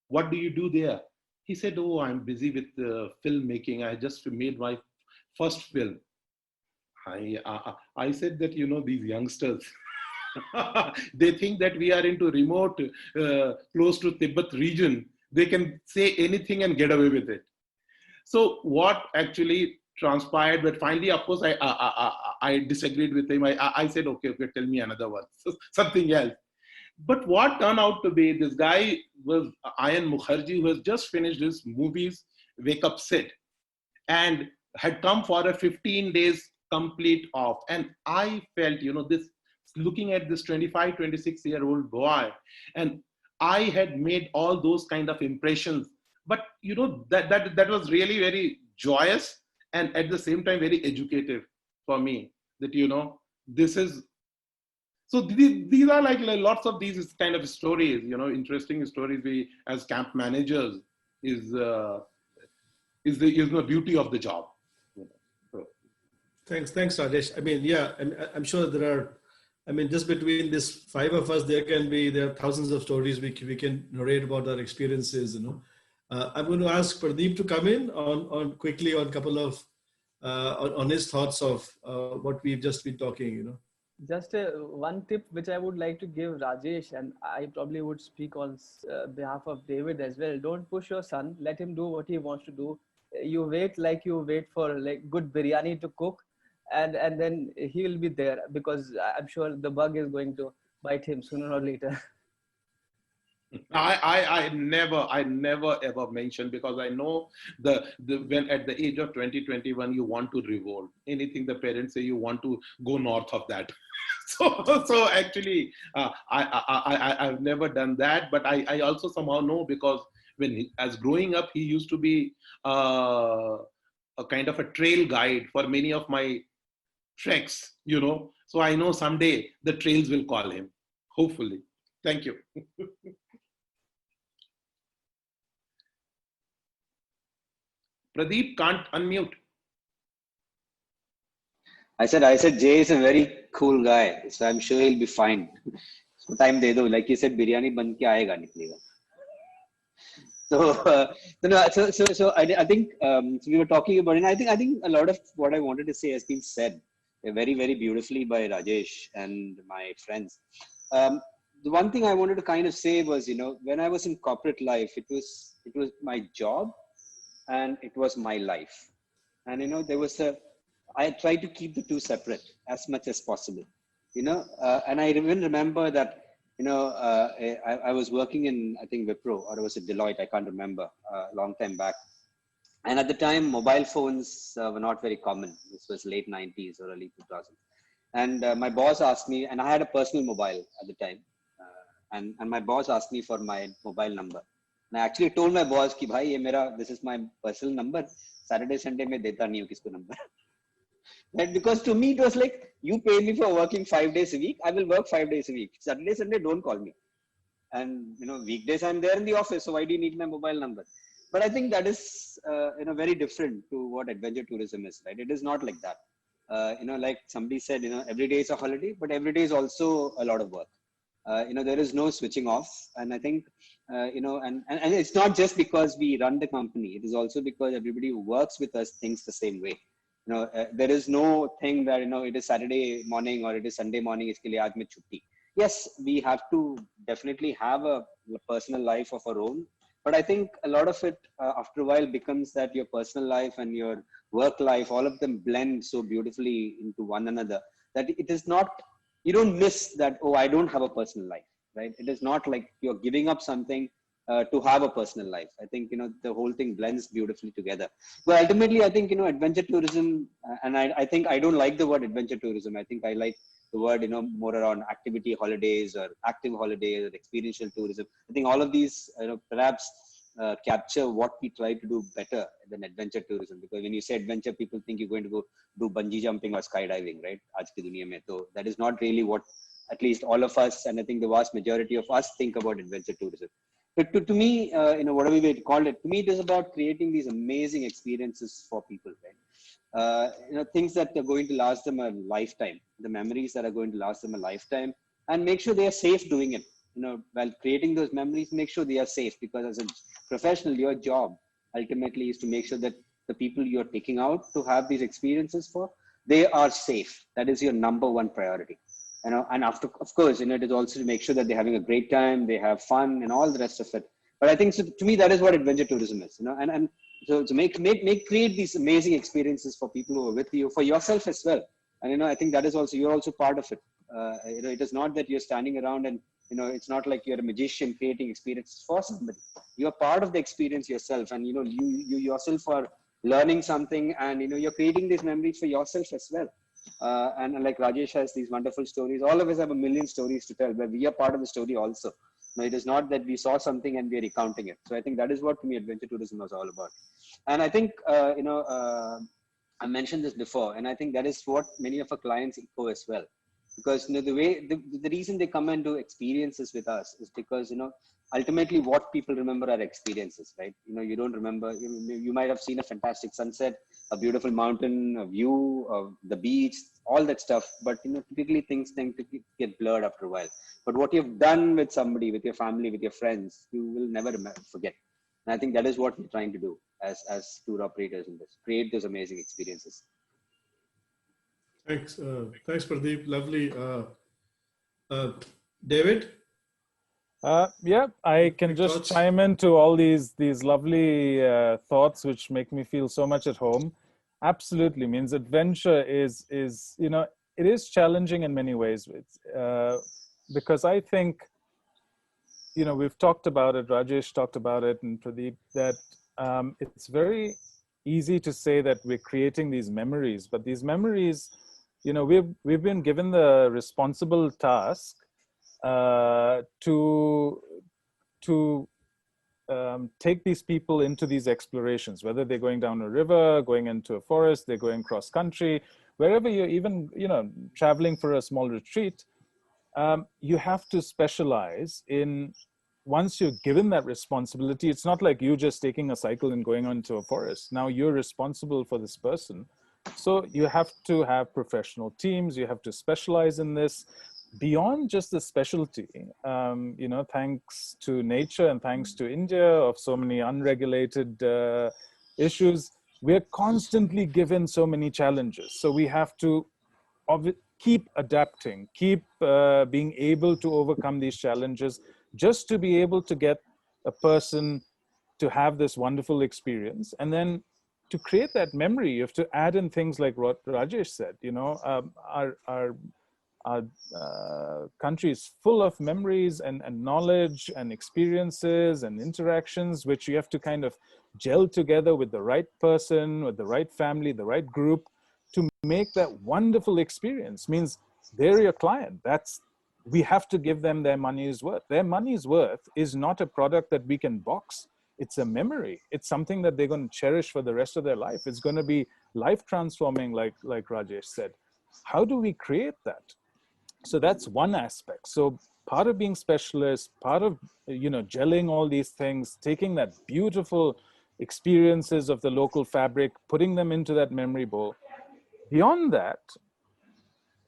what do you do there? He said, oh, I'm busy with filmmaking. I just made my first film. I said that, these youngsters, they think that we are into remote, close to Tibet region. They can say anything and get away with it. So what actually transpired, but finally, of course, I disagreed with him. I said, okay, tell me another one, something else. But what turned out to be, this guy was Ayan Mukherjee, who has just finished his movies, Wake Up Sid, and had come for a 15 days complete off. And I felt, this, looking at this 25, 26-year-old boy, and I had made all those kind of impressions. But, that was really very joyous and at the same time very educative for me, that, this is, so these are like lots of these kind of stories, interesting stories. We as camp managers is the beauty of the job. So. Thanks, Rajesh. I mean, yeah, I'm sure there are. I mean, just between this 5 of us, there are thousands of stories we can narrate about our experiences. I'm going to ask Pradeep to come in on quickly on a couple of on his thoughts of what we've just been talking. Just one tip which I would like to give Rajesh, and I probably would speak on behalf of David as well. Don't push your son. Let him do what he wants to do. You wait for like good biryani to cook, and then he will be there, because I'm sure the bug is going to bite him sooner or later. I never ever mentioned, because I know when at the age of 20, 21, you want to revolt. Anything the parents say, you want to go north of that. So actually, I've never done that, but I also somehow know, because as growing up, he used to be a kind of a trail guide for many of my treks, So I know someday the trails will call him, hopefully. Thank you. Pradeep can't unmute. I said Jay is a very cool guy, so I'm sure he'll be fine. So time de do, like you said, biryani ban ke aayega niklega. So I think so we were talking about it. I think a lot of what I wanted to say has been said very, very beautifully by Rajesh and my friends. The one thing I wanted to kind of say was, when I was in corporate life, it was my job and it was my life. And, I tried to keep the two separate as much as possible, and I even remember that, I was working in, I think, Wipro, or it was at Deloitte, I can't remember, a long time back. And at the time, mobile phones were not very common. This was late 90s or early 2000s. And my boss asked me, and I had a personal mobile at the time. And my boss asked me for my mobile number. And I actually told my boss, ki, bhai, this is my personal number. Saturday, Sunday, mein deta nahi hu kisko number. Right? Because to me, it was like, you pay me for working 5 days a week. I will work 5 days a week. Saturday, Sunday, don't call me. And, weekdays I'm there in the office. So why do you need my mobile number? But I think that is, very different to what adventure tourism is, right? It is not like that. Like somebody said, every day is a holiday, but every day is also a lot of work. There is no switching off. And I think, and it's not just because we run the company. It is also because everybody who works with us thinks the same way. There is no thing that, it is Saturday morning or it is Sunday morning, iske liye aaj mein chutti. Yes, we have to definitely have a personal life of our own. But I think a lot of it, after a while, becomes that your personal life and your work life, all of them blend so beautifully into one another that it is not, you don't miss that, oh, I don't have a personal life, right? It is not like you're giving up something to have a personal life. I think, the whole thing blends beautifully together. But ultimately, I think, adventure tourism, and I think I don't like the word adventure tourism. I think I like the word, more around activity holidays or active holidays or experiential tourism. I think all of these, perhaps capture what we try to do better than adventure tourism. Because when you say adventure, people think you're going to go do bungee jumping or skydiving, right? Aaj ki duniya mein. So that is not really what at least all of us, and I think the vast majority of us, think about adventure tourism. to me, whatever we call it, to me, it is about creating these amazing experiences for people, right? Things that are going to last them a lifetime, the memories that are going to last them a lifetime, and make sure they are safe doing it. While creating those memories, make sure they are safe, because as a professional, your job ultimately is to make sure that the people you're taking out to have these experiences for, they are safe. That is your number one priority. And after, of course, it is also to make sure that they're having a great time, they have fun and all the rest of it. But I think, so to me, that is what adventure tourism is, and so to create these amazing experiences for people who are with you, for yourself as well. And, I think that is also, you're also part of it. It is not that you're standing around and, it's not like you're a magician creating experiences for somebody. You're part of the experience yourself, and, you yourself are learning something, and, you're creating these memories for yourself as well. And like Rajesh has these wonderful stories. All of us have a million stories to tell, but we are part of the story also. No, it is not that we saw something and we're recounting it. So I think that is what, to me, adventure tourism was all about. And I think, I mentioned this before, and I think that is what many of our clients echo as well. Because, the reason they come and do experiences with us is because, ultimately what people remember are experiences, right? You don't remember, you might have seen a fantastic sunset, a beautiful mountain, a view of the beach, all that stuff. But, typically things tend to get blurred after a while. But what you've done with somebody, with your family, with your friends, you will never forget. And I think that is what we're trying to do as tour operators in this, create those amazing experiences. Thanks. Thanks, Pradeep. Lovely. David? Yeah, I can Quick just thoughts? chime into all these lovely thoughts, which make me feel so much at home. Absolutely, means adventure is it is challenging in many ways, because I think we've talked about it. Rajesh talked about it, and Pradeep, that it's very easy to say that we're creating these memories, but these memories, we've been given the responsible task to take these people into these explorations, whether they're going down a river, going into a forest, they're going cross country, wherever you're even, traveling for a small retreat. You have to specialize in, once you're given that responsibility, it's not like you just taking a cycle and going onto a forest. Now you're responsible for this person. So you have to have professional teams, you have to specialize in this. Beyond just the specialty, thanks to nature and thanks to India of so many unregulated issues, we're constantly given so many challenges. So we have to keep adapting, keep being able to overcome these challenges, just to be able to get a person to have this wonderful experience. And then to create that memory, you have to add in things like what Rajesh said. Our country is full of memories and knowledge and experiences and interactions, which you have to kind of gel together with the right person, with the right family, the right group, to make that wonderful experience. Means they're your client. We have to give them their money's worth. Their money's worth is not a product that we can box. It's a memory. It's something that they're going to cherish for the rest of their life. It's going to be life transforming, like Rajesh said. How do we create that? So that's one aspect. So part of being specialist, part of, gelling all these things, taking that beautiful experiences of the local fabric, putting them into that memory bowl. Beyond that,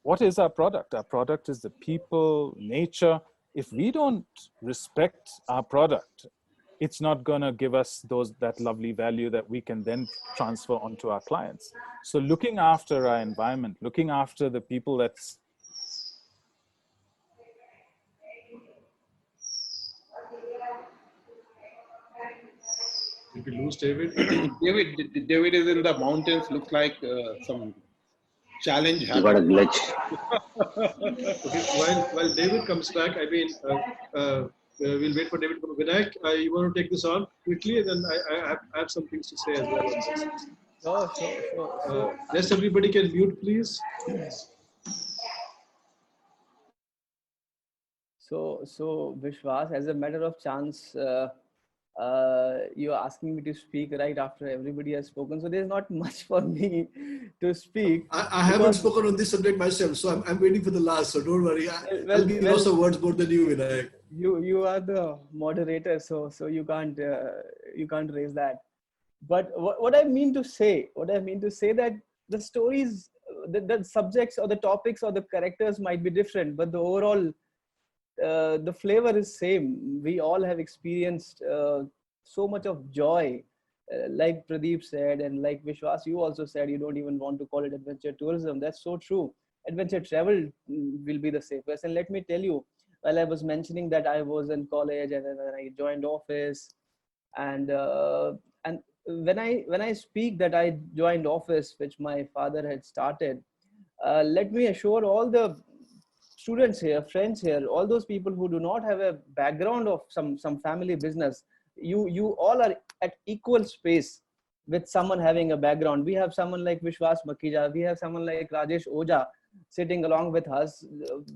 what is our product? Our product is the people, nature. If we don't respect our product, it's not going to give us that lovely value that we can then transfer onto our clients. So looking after our environment, looking after the people that's Did we lose David? David is in the mountains. Looks like some challenge You got a happened. glitch. Okay, while David comes back, I mean, we'll wait for David to come. Vinayak, you want to take this on quickly, and then I have some things to say as well on this. Sure. Rest everybody can mute, please. So Vishwas, as a matter of chance, you're asking me to speak right after everybody has spoken. So there's not much for me to speak. I haven't spoken on this subject myself, so I'm waiting for the last. So don't worry. I'll give lots of words more than you, Vinayak. You are the moderator, so you can't raise that. But what I mean to say, that the stories, the subjects or the topics or the characters might be different, but the overall the flavor is same. We all have experienced so much of joy, like Pradeep said, and like Vishwas, you also said, you don't even want to call it adventure tourism. That's so true. Adventure travel will be the safest. And let me tell you, while I was mentioning that I was in college and then I joined office, and when I speak that I joined office, which my father had started, let me assure all the students here, friends here, all those people who do not have a background of some family business, you all are at equal space with someone having a background. We have someone like Vishwas Makija, we have someone like Rajesh Oja sitting along with us,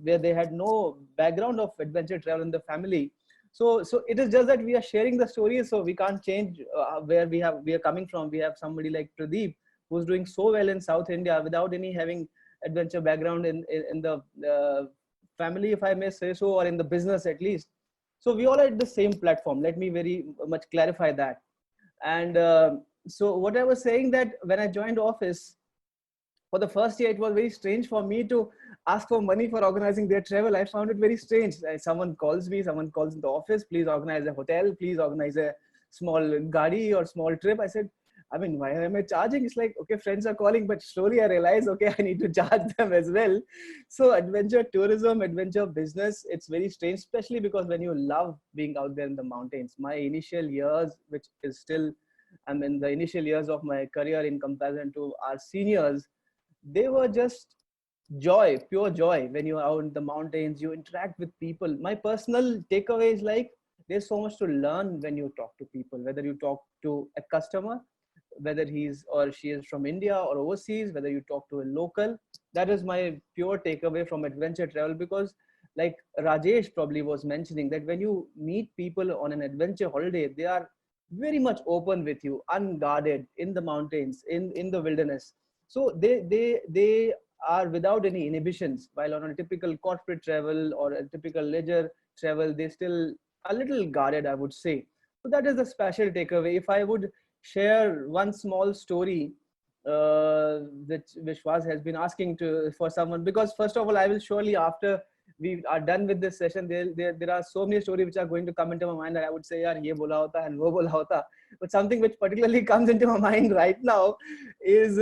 where they had no background of adventure travel in the family. So it is just that we are sharing the stories, so we can't change where we are coming from. We have somebody like Pradeep who's doing so well in South India without any having adventure background in the family, if I may say so, or in the business at least. So we all are at the same platform. Let me very much clarify that. And so what I was saying, that when I joined office, for the first year, it was very strange for me to ask for money for organizing their travel. I found it very strange. Someone calls me, someone calls in the office, please organize a hotel, please organize a small gadi or small trip. I said, I mean, why am I charging? It's like, okay, friends are calling, but slowly I realized, okay, I need to charge them as well. So adventure tourism, adventure business, it's very strange, especially because when you love being out there in the mountains. My initial years, which is still, I'm in the initial years of my career in comparison to our seniors, they were just joy, pure joy. When you're out in the mountains, you interact with people. My personal takeaway is like, there's so much to learn when you talk to people, whether you talk to a customer, whether he's or she is from India or overseas, whether you talk to a local. That is my pure takeaway from adventure travel. Because like Rajesh probably was mentioning, that when you meet people on an adventure holiday, they are very much open with you, unguarded in the mountains, in the wilderness. So they are without any inhibitions. While on a typical corporate travel or a typical leisure travel, they still a little guarded, I would say. So that is the special takeaway. If I would share one small story, which Vishwas has been asking to for someone, because first of all, I will surely, after we are done with this session, there are so many stories which are going to come into my mind that I would say, yaar, ye bola hota and wo bola hota. But something which particularly comes into my mind right now is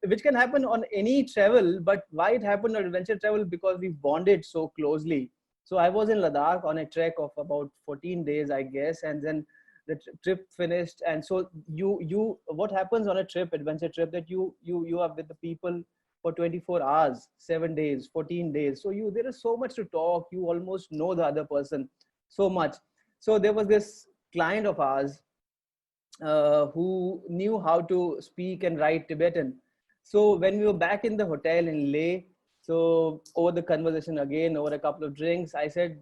which can happen on any travel, but why it happened on adventure travel, because we bonded so closely. So I was in Ladakh on a trek of about 14 days, I guess, and then the trip finished. And so you what happens on a trip, adventure trip, that you are with the people for 24 hours, 7 days, 14 days. So there is so much to talk. You almost know the other person so much. So there was this client of ours who knew how to speak and write Tibetan. So when we were back in the hotel in Leh, so over the conversation again, over a couple of drinks, I said,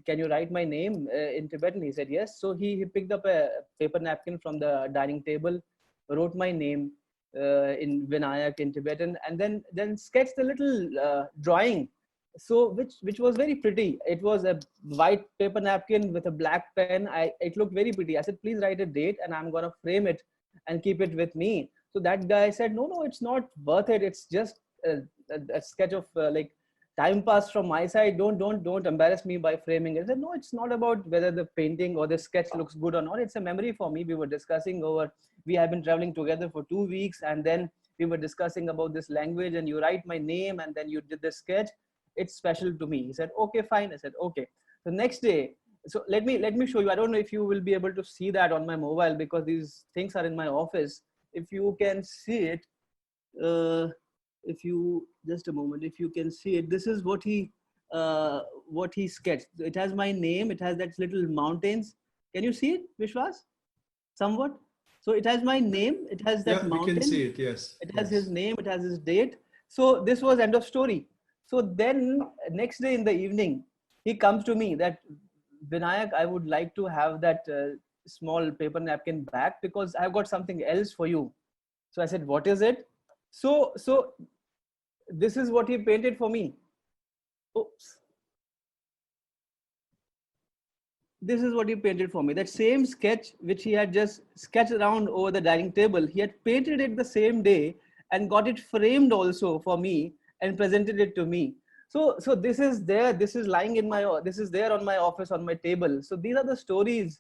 can you write my name in Tibetan? He said, yes. So he picked up a paper napkin from the dining table, wrote my name in Vinayak in Tibetan, and then sketched a little drawing. So which was very pretty. It was a white paper napkin with a black pen. It looked very pretty. I said, please write a date and I'm gonna frame it and keep it with me. So that guy said, no, it's not worth it. It's just a sketch of like time pass from my side. Don't embarrass me by framing it. I said, no, it's not about whether the painting or the sketch looks good or not. It's a memory for me. We were discussing we have been traveling together for 2 weeks, and then we were discussing about this language, and you write my name and then you did the sketch. It's special to me. He said, okay, fine. I said, okay. The next day, so let me show you. I don't know if you will be able to see that on my mobile, because these things are in my office. If you can see it, if you just a moment, if you can see it, this is what he sketched. It has my name. It has that little mountains. Can you see it, Vishwas? Somewhat. So it has my name. It has that mountain. We can see it. Yes. It has his name. It has his date. So this was end of story. So then next day in the evening, he comes to me that, Vinayak, I would like to have that small paper napkin back, because I've got something else for you. So I said, what is it? So this is what he painted for me. Oops. this is what he painted for me. That same sketch, which he had just sketched around over the dining table, he had painted it the same day and got it framed also for me and presented it to me. So this is there, this is lying in my, this is there on my office, on my table. So these are the stories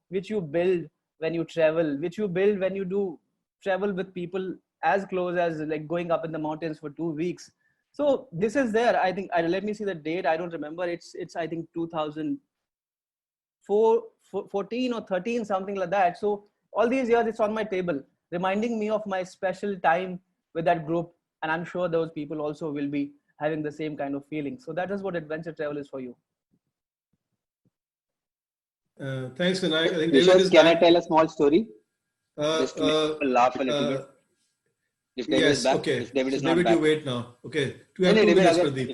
which you build when you travel, which you build when you do travel with people as close as like going up in the mountains for 2 weeks. So this is there. I think, let me see the date. I don't remember. It's I think 2014 or 13, something like that. So all these years it's on my table, reminding me of my special time with that group. And I'm sure those people also will be having the same kind of feeling. So that is what adventure travel is for you. Thanks, Vinayak. I think Vishwas, David is can back. I tell a small story? Just to make Uh, people laugh a little bit. If David yes, is back, okay. if David is So not David, back. you wait now. Okay. No, 2 David, minutes, again, Pradeep.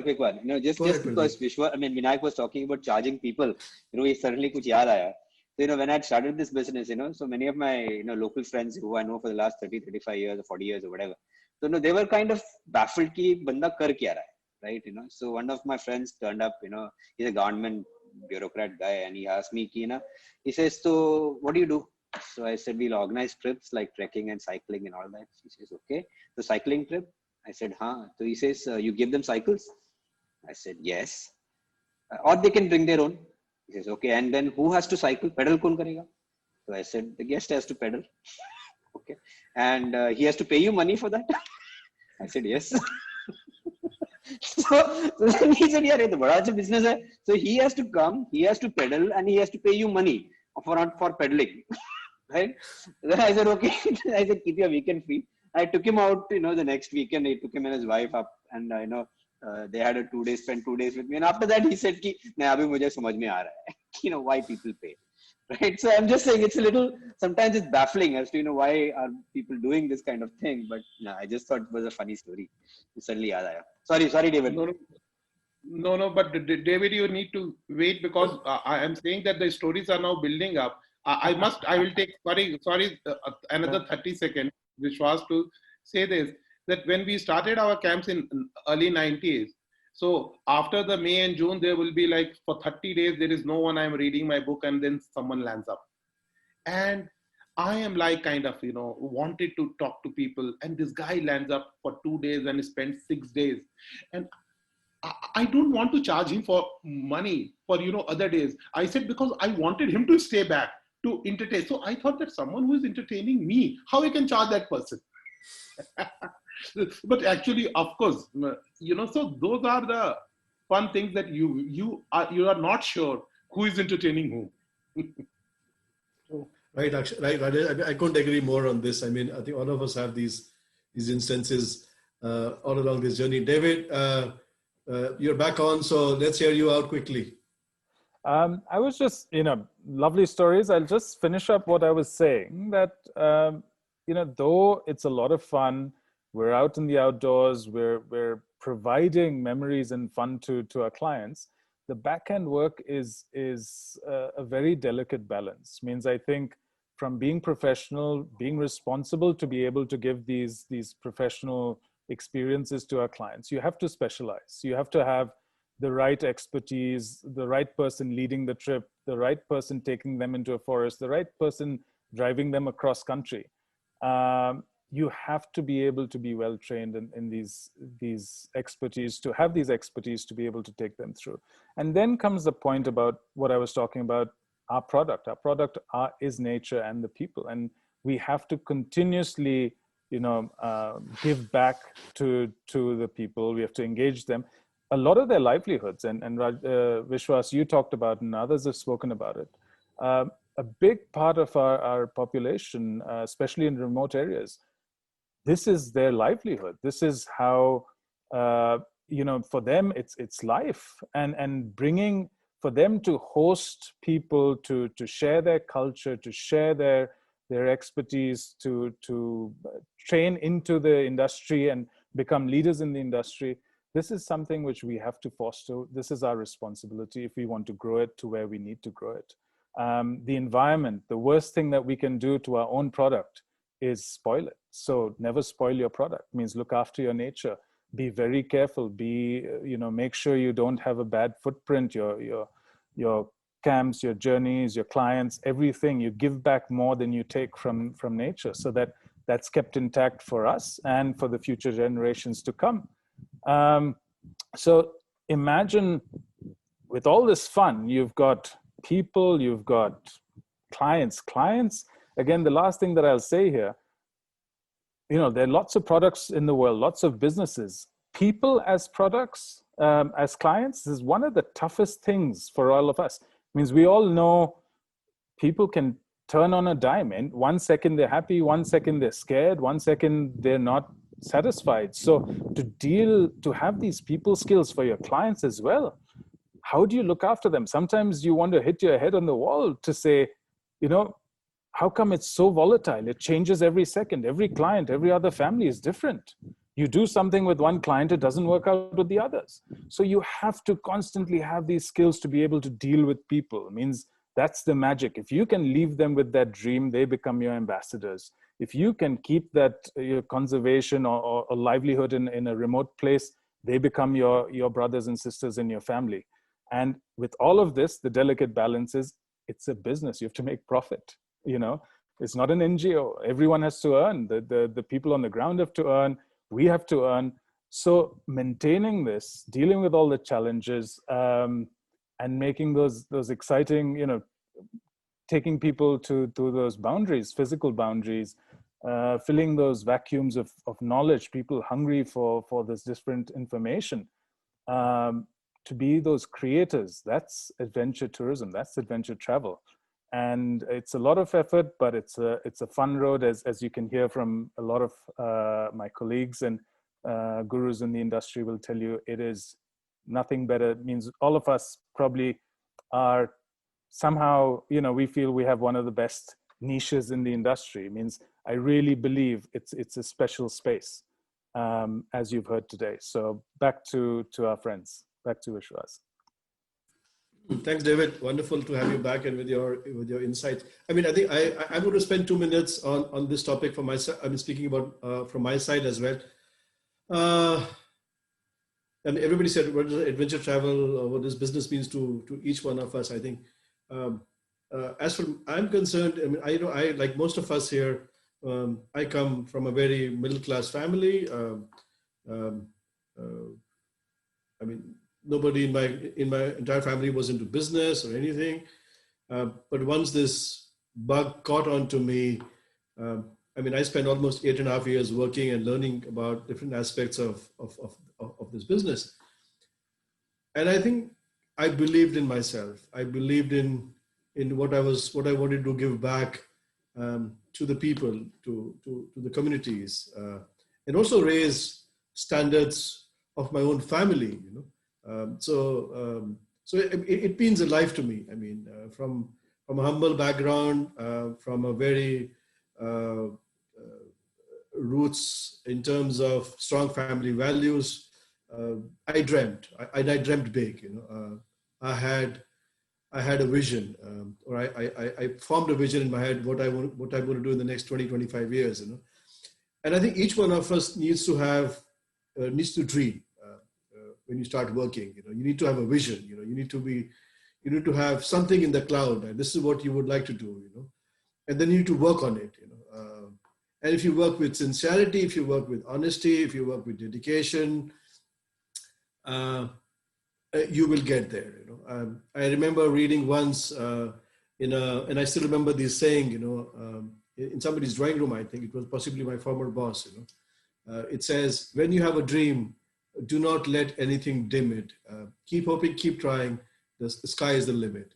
quick one. You know, just ahead, because Vinayak was talking about charging people, you know, he suddenly kuch yaad aaya. So, you know, when I started this business, you know, so many of my, you know, local friends who I know for the last 30, 35 years or 40 years or whatever. So, you know, they were kind of baffled ki banda kar kya raha hai, right? You know, so one of my friends turned up, you know, he's a government bureaucrat guy, and he asked me, you know, he says, so what do you do? So I said, we'll organize trips like trekking and cycling and all that. He says, okay. The cycling trip? I said, huh. So he says, you give them cycles? I said, yes. Or they can bring their own. He says, okay. And then who has to cycle? Pedal kaun karega? So I said, the guest has to pedal. Okay. And he has to pay you money for that? I said, yes. So then he said, yeah, it's a bada business hai. So he has to come, he has to pedal, and he has to pay you money for pedaling. Right? Then I said, okay. I said, keep your weekend free. I took him out, you know, the next weekend. I took him and his wife up, and you know, they had a 2 days, spent 2 days with me. And after that, he said, "Ki, nahi, abhi mujhe samajh mein aa raha hai." You know, why people pay. Right? So I'm just saying, it's a little, sometimes it's baffling as to, you know, why are people doing this kind of thing. But no, I just thought it was a funny story. It suddenly yaad aaya. Sorry, David. No, but David, you need to wait, because I am saying that the stories are now building up. I will take, another 30 seconds, which was to say this, that when we started our camps in early 90s, so after the May and June, there will be like for 30 days, there is no one, I'm reading my book, and then someone lands up. And I am like kind of, you know, wanted to talk to people, and this guy lands up for 2 days and spends 6 days. And I don't want to charge him for money for, you know, other days. I said, because I wanted him to stay back to entertain. So I thought that someone who is entertaining me, how I can charge that person? But actually, of course, you know, so those are the fun things that you are not sure who is entertaining whom. Right, actually, right. I couldn't agree more on this. I mean, I think all of us have these instances all along this journey. David, you're back on, so let's hear you out quickly. I was just, you know, lovely stories. I'll just finish up what I was saying, that, you know, though it's a lot of fun, we're out in the outdoors, we're providing memories and fun to our clients. The back-end work is a very delicate balance. Means, I think, from being professional, being responsible to be able to give these professional experiences to our clients, you have to specialize. You have to have the right expertise, the right person leading the trip, the right person taking them into a forest, the right person driving them across country. You have to be able to be well trained in these expertise, to have these expertise to be able to take them through. And then comes the point about what I was talking about, our product. Our product is nature and the people, and we have to continuously, you know, give back to the people. We have to engage them. A lot of their livelihoods, and Vishwas, you talked about, and others have spoken about it. A big part of our population, especially in remote areas, this is their livelihood. This is how, you know, for them, it's life, and bringing, for them to host people, to share their culture, to share their expertise, to train into the industry and become leaders in the industry. This is something which we have to foster. This is our responsibility if we want to grow it to where we need to grow it. The environment, the worst thing that we can do to our own product is spoil it. So never spoil your product. Means look after your nature. Be very careful. Be, you know, make sure you don't have a bad footprint. your camps, your journeys, your clients, everything. You give back more than you take from nature, so that's kept intact for us and for the future generations to come. So imagine with all this fun, you've got people, you've got clients. Again, the last thing that I'll say here, there are lots of products in the world, lots of businesses. People as products, as clients, is one of the toughest things for all of us. It means we all know people can turn on a dime. And 1 second they're happy, 1 second they're scared, 1 second they're not satisfied. So to have these people skills for your clients as well, how do you look after them? Sometimes you want to hit your head on the wall to say, how come it's so volatile? It changes every second. Every client, every other family is different. You do something with one client, it doesn't work out with the others. So you have to constantly have these skills to be able to deal with people. It means that's the magic. If you can leave them with that dream, they become your ambassadors. If you can keep that your conservation or a livelihood in a remote place, they become your brothers and sisters in your family. And with all of this, the delicate balance is, it's a business. You have to make profit. It's not an NGO. Everyone has to earn. The people on the ground have to earn. We have to earn. So maintaining this, dealing with all the challenges, and making those exciting, taking people to those boundaries, physical boundaries, filling those vacuums of knowledge, people hungry for this different information. To be those creators, that's adventure tourism, that's adventure travel. And it's a lot of effort, but it's a fun road, as you can hear from a lot of my colleagues and gurus in the industry will tell you. It is nothing better. It means all of us probably are somehow, we feel we have one of the best niches in the industry. It means I really believe it's a special space, as you've heard today. So back to our friends. Back to Vishwas. Thanks, David. Wonderful to have you back and with your insights. I think I'm going to spend 2 minutes on this topic for myself. I'm speaking about from my side as well. Everybody said what does adventure travel or what does business means to each one of us. I think as far I'm concerned, I like most of us here. I come from a very middle class family. Nobody in my entire family was into business or anything. But once this bug caught on to me, I spent almost 8.5 years working and learning about different aspects of this business. And I think I believed in myself. I believed in what I wanted to give back to the people, to the communities, and also raise standards of my own family, So it means a life to me. From a humble background, from a very roots in terms of strong family values, I dreamt big. I had a vision, or I formed a vision in my head what I'm going to do in the next 20-25 years. And I think each one of us needs to dream. When you start working, you need to have a vision. You need to have something in the cloud, and this is what you would like to do. And then you need to work on it. And if you work with sincerity, if you work with honesty, if you work with dedication, you will get there. I remember reading once and I still remember this saying. In somebody's drawing room, I think it was possibly my former boss. It says, when you have a dream, do not let anything dim it. Keep hoping, keep trying. The sky is the limit.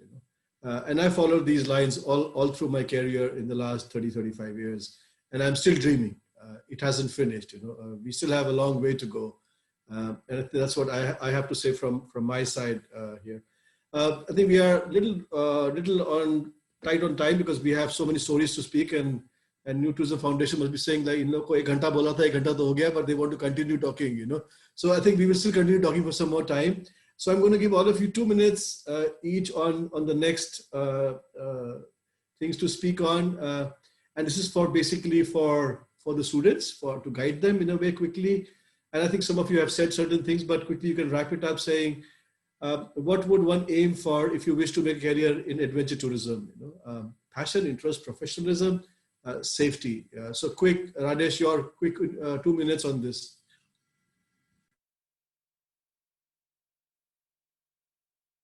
And I followed these lines all through my career in the last 30-35 years, and I'm still dreaming. It hasn't finished. We still have a long way to go, and that's what I have to say from my side here. I think we are little tight on time because we have so many stories to speak, and New Tourism Foundation must be saying that in log ko 1 ghanta bola tha, 1 ghanta to ho gaya, but they want to continue talking. So I think we will still continue talking for some more time. So I'm going to give all of you 2 minutes each on the next things to speak on, and this is basically for the students, to guide them in a way quickly. And I think some of you have said certain things, but quickly you can wrap it up saying, what would one aim for if you wish to make a career in adventure tourism? Passion, interest, professionalism, safety. So quick, Rajesh, your quick 2 minutes on this.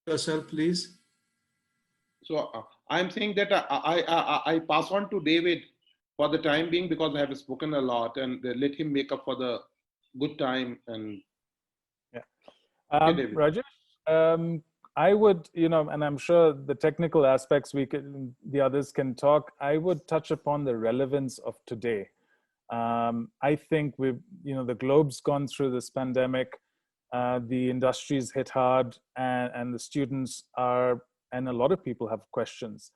Yourself, please. So I'm saying that I pass on to David for the time being because I have spoken a lot, and let him make up for the good time. And yeah, okay, Rajesh, I would, and I'm sure the technical aspects the others can talk. I would touch upon the relevance of today. I think the globe's gone through this pandemic. The industry's hit hard, and the students are, and a lot of people have questions.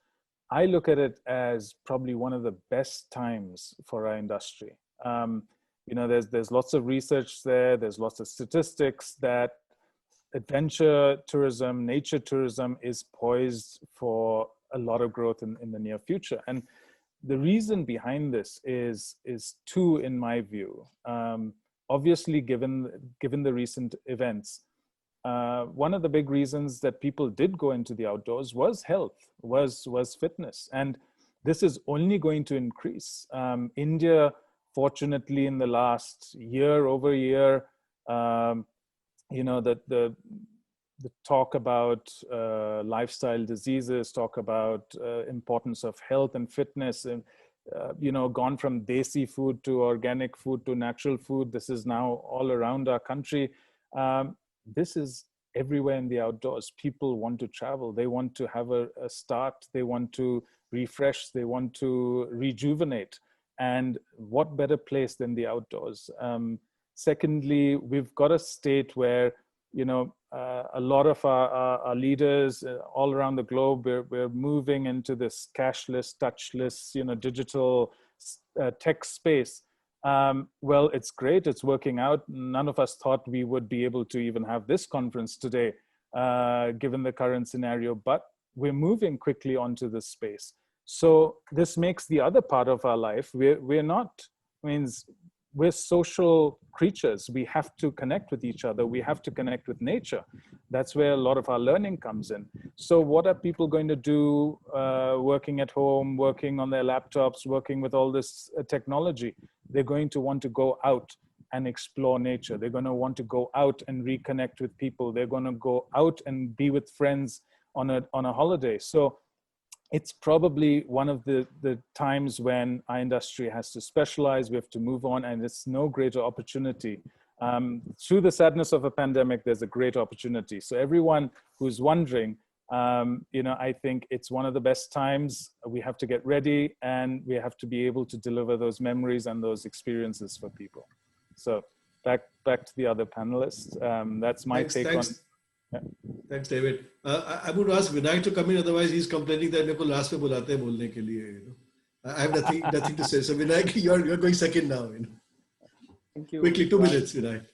I look at it as probably one of the best times for our industry. There's lots of research there. There's lots of statistics that adventure tourism, nature tourism is poised for a lot of growth in the near future. And the reason behind this is two, in my view. Obviously, given the recent events, one of the big reasons that people did go into the outdoors was health, was fitness. And this is only going to increase. India, fortunately, in the last over a year, the talk about lifestyle diseases, talk about importance of health and fitness, and gone from desi food to organic food to natural food. This is now all around our country. This is everywhere in the outdoors. People want to travel. They want to have a start. They want to refresh. They want to rejuvenate. And what better place than the outdoors? Secondly, we've got a state where, a lot of our leaders all around the globe, we're moving into this cashless, touchless, digital tech space. Well, it's great. It's working out. None of us thought we would be able to even have this conference today, given the current scenario, but we're moving quickly onto this space. So this makes the other part of our life, we're social creatures. We have to connect with each other. We have to connect with nature. That's where a lot of our learning comes in. So what are people going to do working at home, working on their laptops, working with all this technology? They're going to want to go out and explore nature. They're going to want to go out and reconnect with people. They're going to go out and be with friends on a holiday. So it's probably one of the times when our industry has to specialize, we have to move on, and it's no greater opportunity. Through the sadness of a pandemic, there's a great opportunity. So everyone who's wondering, I think it's one of the best times. We have to get ready, and we have to be able to deliver those memories and those experiences for people. So back to the other panelists. That's my take on. Yeah. Thanks, David. I would ask Vinay to come in. Otherwise, he's complaining that मेरे को last में बुलाते हैं बोलने के लिए. I have nothing to say. So Vinay, you're going second now. Thank you. Quickly, 2 minutes, Vinay.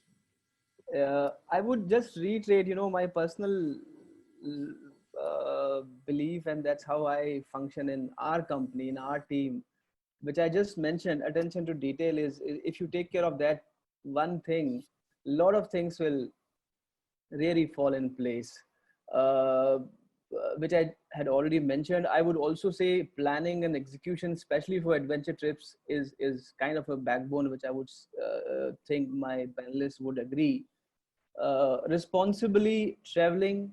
I would just reiterate, my personal belief, and that's how I function in our company, in our team, which I just mentioned. Attention to detail is, if you take care of that one thing, a lot of things will really fall in place, which I had already mentioned. I would also say planning and execution, especially for adventure trips, is kind of a backbone, which I would think my panelists would agree. Responsibly traveling,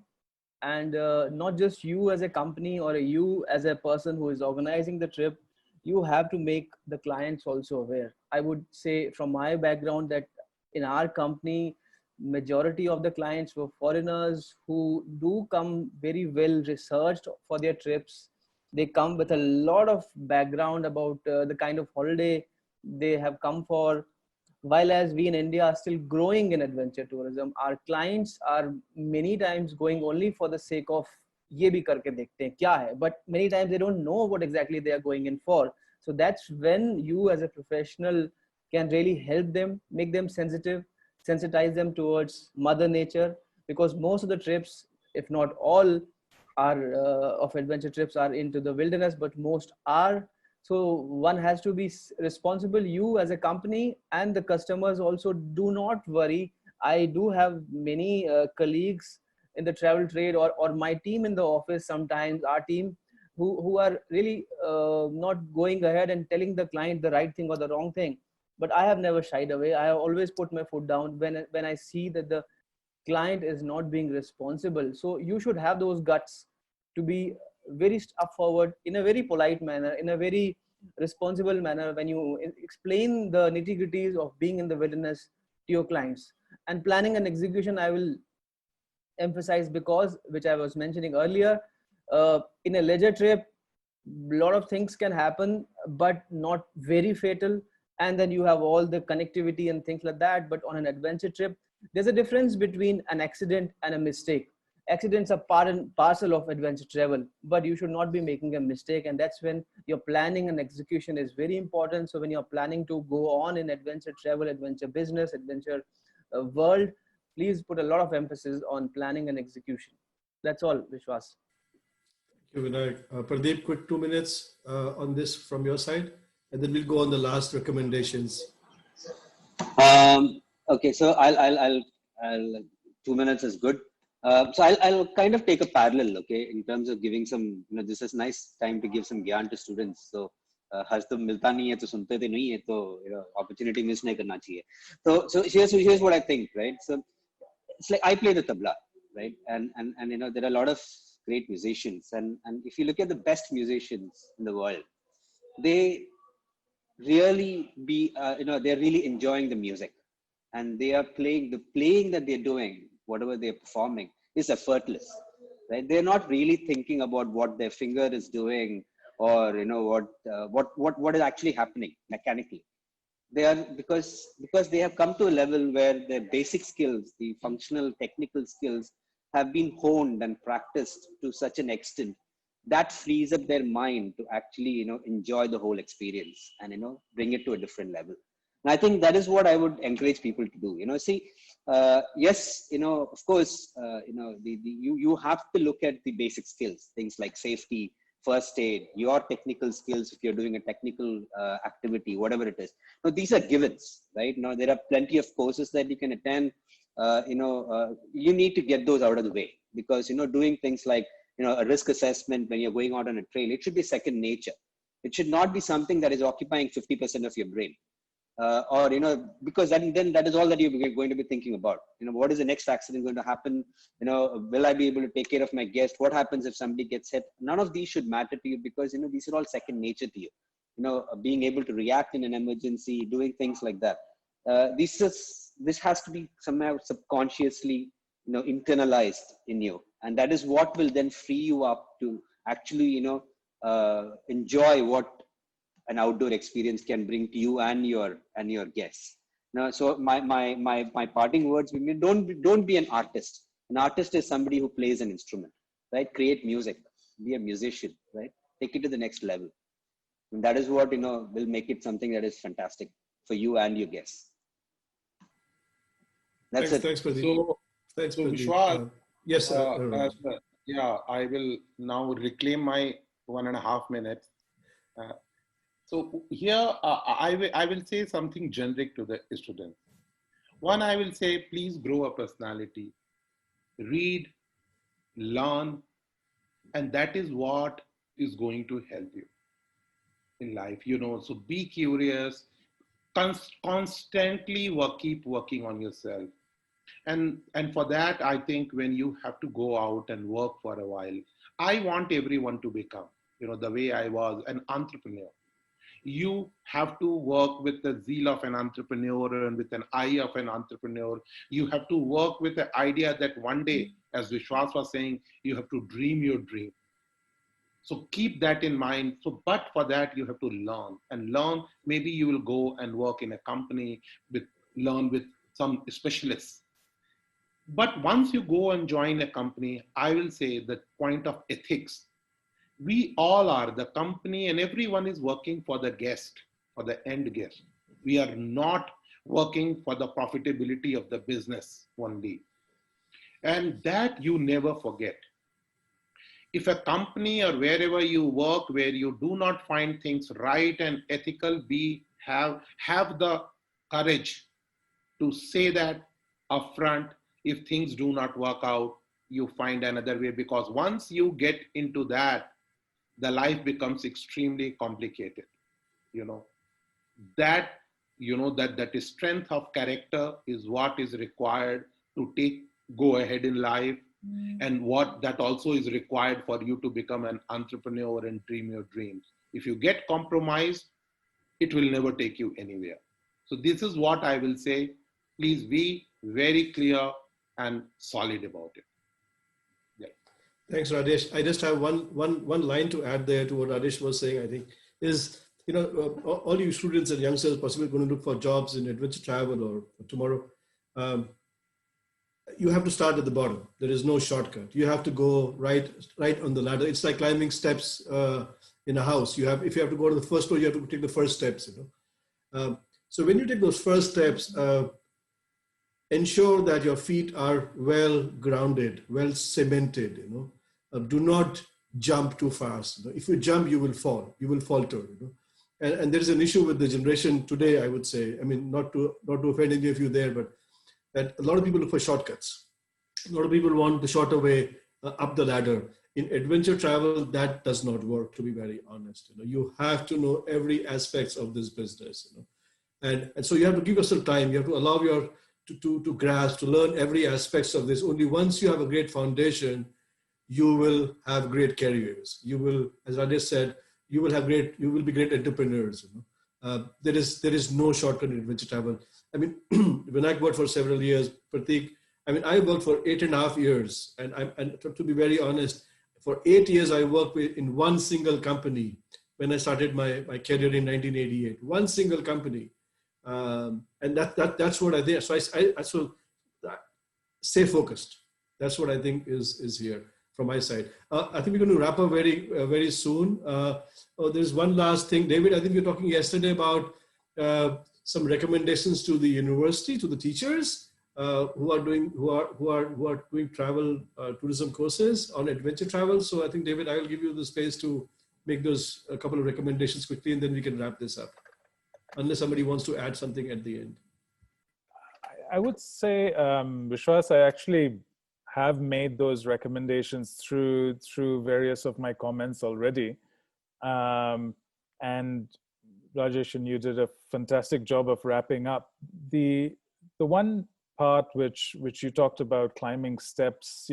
and not just you as a company or you as a person who is organizing the trip, you have to make the clients also aware. I would say from my background that in our company, majority of the clients were foreigners who do come very well researched for their trips. They come with a lot of background about the kind of holiday they have come for. While as we in India are still growing in adventure tourism, our clients are many times going only for the sake of ये भी करके देखते हैं क्या है, but many times they don't know what exactly they are going in for. So that's when you as a professional can really help them, make them sensitize them towards Mother Nature, because most of the trips, if not all, are of adventure trips are into the wilderness, but most are. So one has to be responsible, you as a company, and the customers also. Do not worry. I do have many colleagues in the travel trade, or my team in the office, sometimes our team who are really not going ahead and telling the client the right thing or the wrong thing. But I have never shied away. I have always put my foot down when I see that the client is not being responsible. So you should have those guts to be very up forward in a very polite manner, in a very responsible manner, when you explain the nitty-gritties of being in the wilderness to your clients. And planning and execution, I will emphasize, because which I was mentioning earlier, in a leisure trip, a lot of things can happen, but not very fatal. And then you have all the connectivity and things like that. But on an adventure trip, there's a difference between an accident and a mistake. Accidents are part and parcel of adventure travel, but you should not be making a mistake. And that's when your planning and execution is very important. So when you're planning to go on in adventure travel, adventure business, adventure world, please put a lot of emphasis on planning and execution. That's all, Vishwas. Thank you, Vinayak. Pradeep, quick 2 minutes on this from your side, and then we'll go on the last recommendations. Okay, so I'll 2 minutes is good. So I'll kind of take a parallel, okay, in terms of giving some, this is nice time to give some gyan to students. So हर्ष तो मिलता नहीं है तो सुनते तो नहीं है तो opportunity miss नहीं करना चाहिए. So here's what I think, right? So it's like I play the tabla, right? And there are a lot of great musicians, and if you look at the best musicians in the world, they really they're really enjoying the music, and they are playing that they're doing, whatever they're performing is effortless, right? They're not really thinking about what their finger is doing, or what is actually happening mechanically. They are, because they have come to a level where their basic skills, the functional technical skills, have been honed and practiced to such an extent that frees up their mind to actually enjoy the whole experience and bring it to a different level. And I think that is what I would encourage people to do. Yes, of course, you have to look at the basic skills, things like safety, first aid, your technical skills if you're doing a technical activity, whatever it is. Now, these are givens, right? Now, there are plenty of courses that you can attend. You need to get those out of the way, because doing things like a risk assessment when you're going out on a trail, it should be second nature. It should not be something that is occupying 50% of your brain. Because then that is all that you're going to be thinking about. What is the next accident going to happen? Will I be able to take care of my guest? What happens if somebody gets hit? None of these should matter to you, because these are all second nature to you. Being able to react in an emergency, doing things like that. This has to be somehow subconsciously internalized in you, and that is what will then free you up to actually enjoy what an outdoor experience can bring to you and your guests. Now, so my parting words would be, don't be an artist. An artist is somebody who plays an instrument, right? Create music, be a musician, right? Take it to the next level. And that is what will make it something that is fantastic for you and your guests. That's it. Thanks, Pradeep. Thanks, Pradeep. Vishwas, yes, I will now reclaim my 1.5 minutes. So here I will say something generic to the students. One, I will say, please grow a personality, read, learn, and that is what is going to help you in life. So be curious, constantly keep working on yourself. And for that, I think when you have to go out and work for a while, I want everyone to become, the way I was, an entrepreneur. You have to work with the zeal of an entrepreneur and with an eye of an entrepreneur. You have to work with the idea that one day, as Vishwas was saying, you have to dream your dream. So keep that in mind. But for that, you have to learn. And learn, maybe you will go and work in a company, learn with some specialists. But once you go and join a company, I will say the point of ethics. We all are, the company, and everyone is working for the guest, for the end guest. We are not working for the profitability of the business only. And that you never forget. If a company or wherever you work, where you do not find things right and ethical, have the courage to say that upfront. If things do not work out, you find another way, because once you get into that, the life becomes extremely complicated. That that strength of character is what is required to go ahead in life, and what that also is required for you to become an entrepreneur and dream your dreams. If you get compromised, it will never take you anywhere. So this is what I will say. Please be very clear and solid about it. Yeah. Thanks, Rajesh. I just have one line to add there to what Rajesh was saying, I think, is, all you students and youngsters possibly going to look for jobs in adventure travel or tomorrow. You have to start at the bottom. There is no shortcut. You have to go right on the ladder. It's like climbing steps in a house. If you have to go to the first floor, you have to take the first steps. So when you take those first steps, ensure that your feet are well grounded, well cemented. Do not jump too fast. If you jump, you will fall. You will falter. And there is an issue with the generation today, I would say. I mean, not to offend any of you there, but that a lot of people look for shortcuts. A lot of people want the shorter way up the ladder. In adventure travel, that does not work, to be very honest. You have to know every aspect of this business. And so you have to give yourself time. You have to allow to grasp, to learn every aspects of this. Only once you have a great foundation, you will have great careers. You will, as Rajesh said, you will be great entrepreneurs. There is no shortcut in adventure travel. I mean, when I worked for several years, Prateek, I worked for 8.5 years. And to be very honest, for 8 years, I worked in one single company when I started my career in 1988. One single company. And that's what I think. So stay focused. That's what I think is here from my side. I think we're going to wrap up very soon. There's one last thing, David. I think you were talking yesterday about some recommendations to the university, to the teachers who are doing travel tourism courses on adventure travel. So I think, David, I will give you the space to make a couple of recommendations quickly, and then we can wrap this up. Unless somebody wants to add something at the end. I would say, Vishwas, I actually have made those recommendations through various of my comments already. And Rajesh, and you did a fantastic job of wrapping up. The one part which you talked about, climbing steps,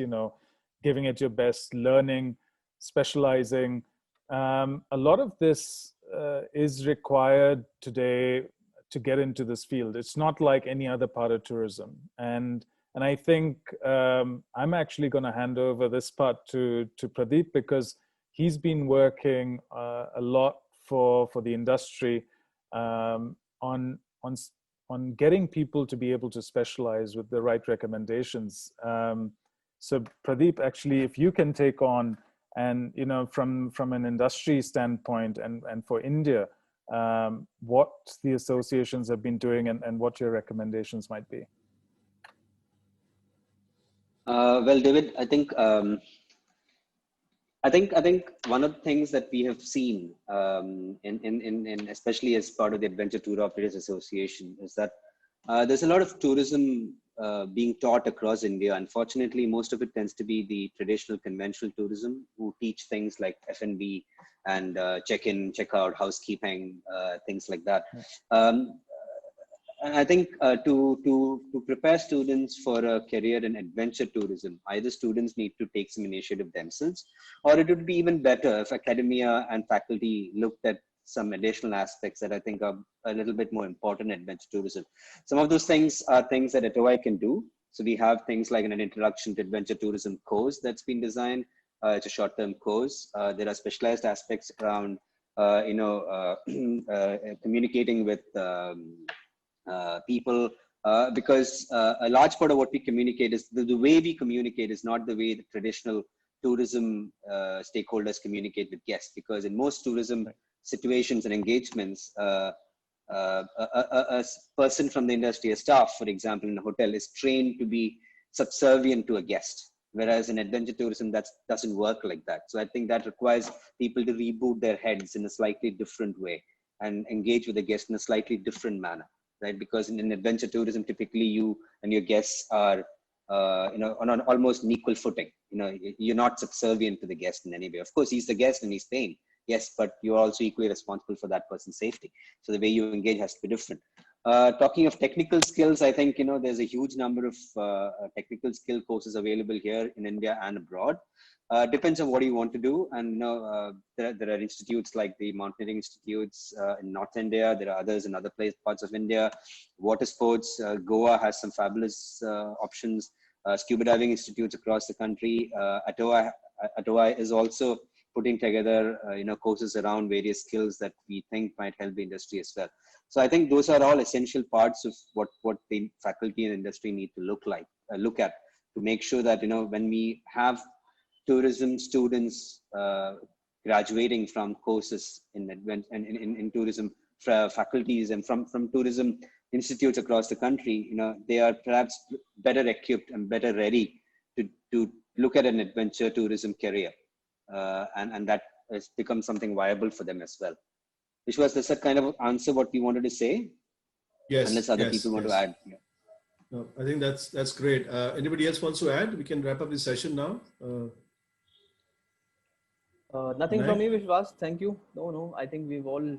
giving it your best, learning, specializing. A lot of this is required today to get into this field. It's not like any other part of tourism. And I think I'm actually going to hand over this part to Pradeep, because he's been working a lot for the industry on getting people to be able to specialize with the right recommendations. So Pradeep, actually, if you can take on, and from an industry standpoint and for India, what the associations have been doing and what your recommendations might be. Well, David, I think one of the things that we have seen in especially as part of the Adventure Tour Operators Association is that there's a lot of tourism being taught across India. Unfortunately, most of it tends to be the traditional conventional tourism who teach things like F&B and check-in, check-out, housekeeping, things like that. And I think to prepare students for a career in adventure tourism, either students need to take some initiative themselves, or it would be even better if academia and faculty looked at some additional aspects that I think are a little bit more important in adventure tourism. Some of those things are things that Etowai can do. So we have things like an introduction to adventure tourism course that's been designed. It's a short-term course. There are specialized aspects around, communicating with people, because a large part of what we communicate is the way we communicate is not the way the traditional tourism stakeholders communicate with guests, because in most tourism situations and engagements, a person from the industry, a staff, for example, in a hotel is trained to be subservient to a guest. Whereas in adventure tourism, that doesn't work like that. So I think that requires people to reboot their heads in a slightly different way and engage with the guest in a slightly different manner, right? Because in adventure tourism, typically you and your guests are on an almost an equal footing. You're not subservient to the guest in any way. Of course, he's the guest and he's paying. Yes, but you're also equally responsible for that person's safety. So the way you engage has to be different. Talking of technical skills, I think, there's a huge number of technical skill courses available here in India and abroad. Depends on what you want to do. And there are institutes like the Mountaineering Institutes in North India. There are others in other parts of India. Water sports, Goa has some fabulous options. Scuba diving institutes across the country. Atoa is also putting together courses around various skills that we think might help the industry as well. So I think those are all essential parts of what the faculty and industry need to look at to make sure that when we have tourism students graduating from courses in tourism faculties and from tourism institutes across the country, they are perhaps better equipped and better ready to look at an adventure tourism career, and that has become something viable for them as well. Vishwas, does that kind of answer what we wanted to say? Yes. Unless other people want to add. Yeah. No, I think that's great. Anybody else wants to add? We can wrap up the session now. Nothing from me, Vishwas. Thank you. No. I think we've all.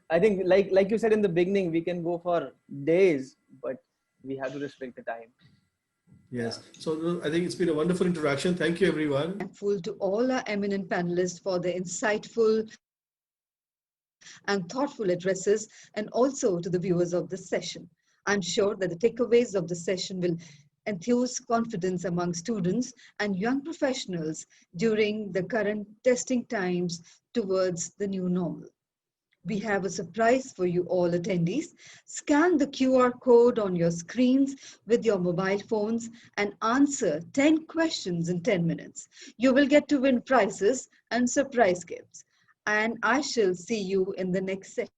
I think, like you said in the beginning, we can go for days, but we have to respect the time. Yes. So I think it's been a wonderful interaction. Thank you, everyone. Thankful to all our eminent panelists for their insightful and thoughtful addresses, and also to the viewers of this session. I'm sure that the takeaways of the session will enthuse confidence among students and young professionals during the current testing times towards the new normal. We have a surprise for you all attendees. Scan the QR code on your screens with your mobile phones and answer 10 questions in 10 minutes. You will get to win prizes and surprise gifts. And I shall see you in the next session.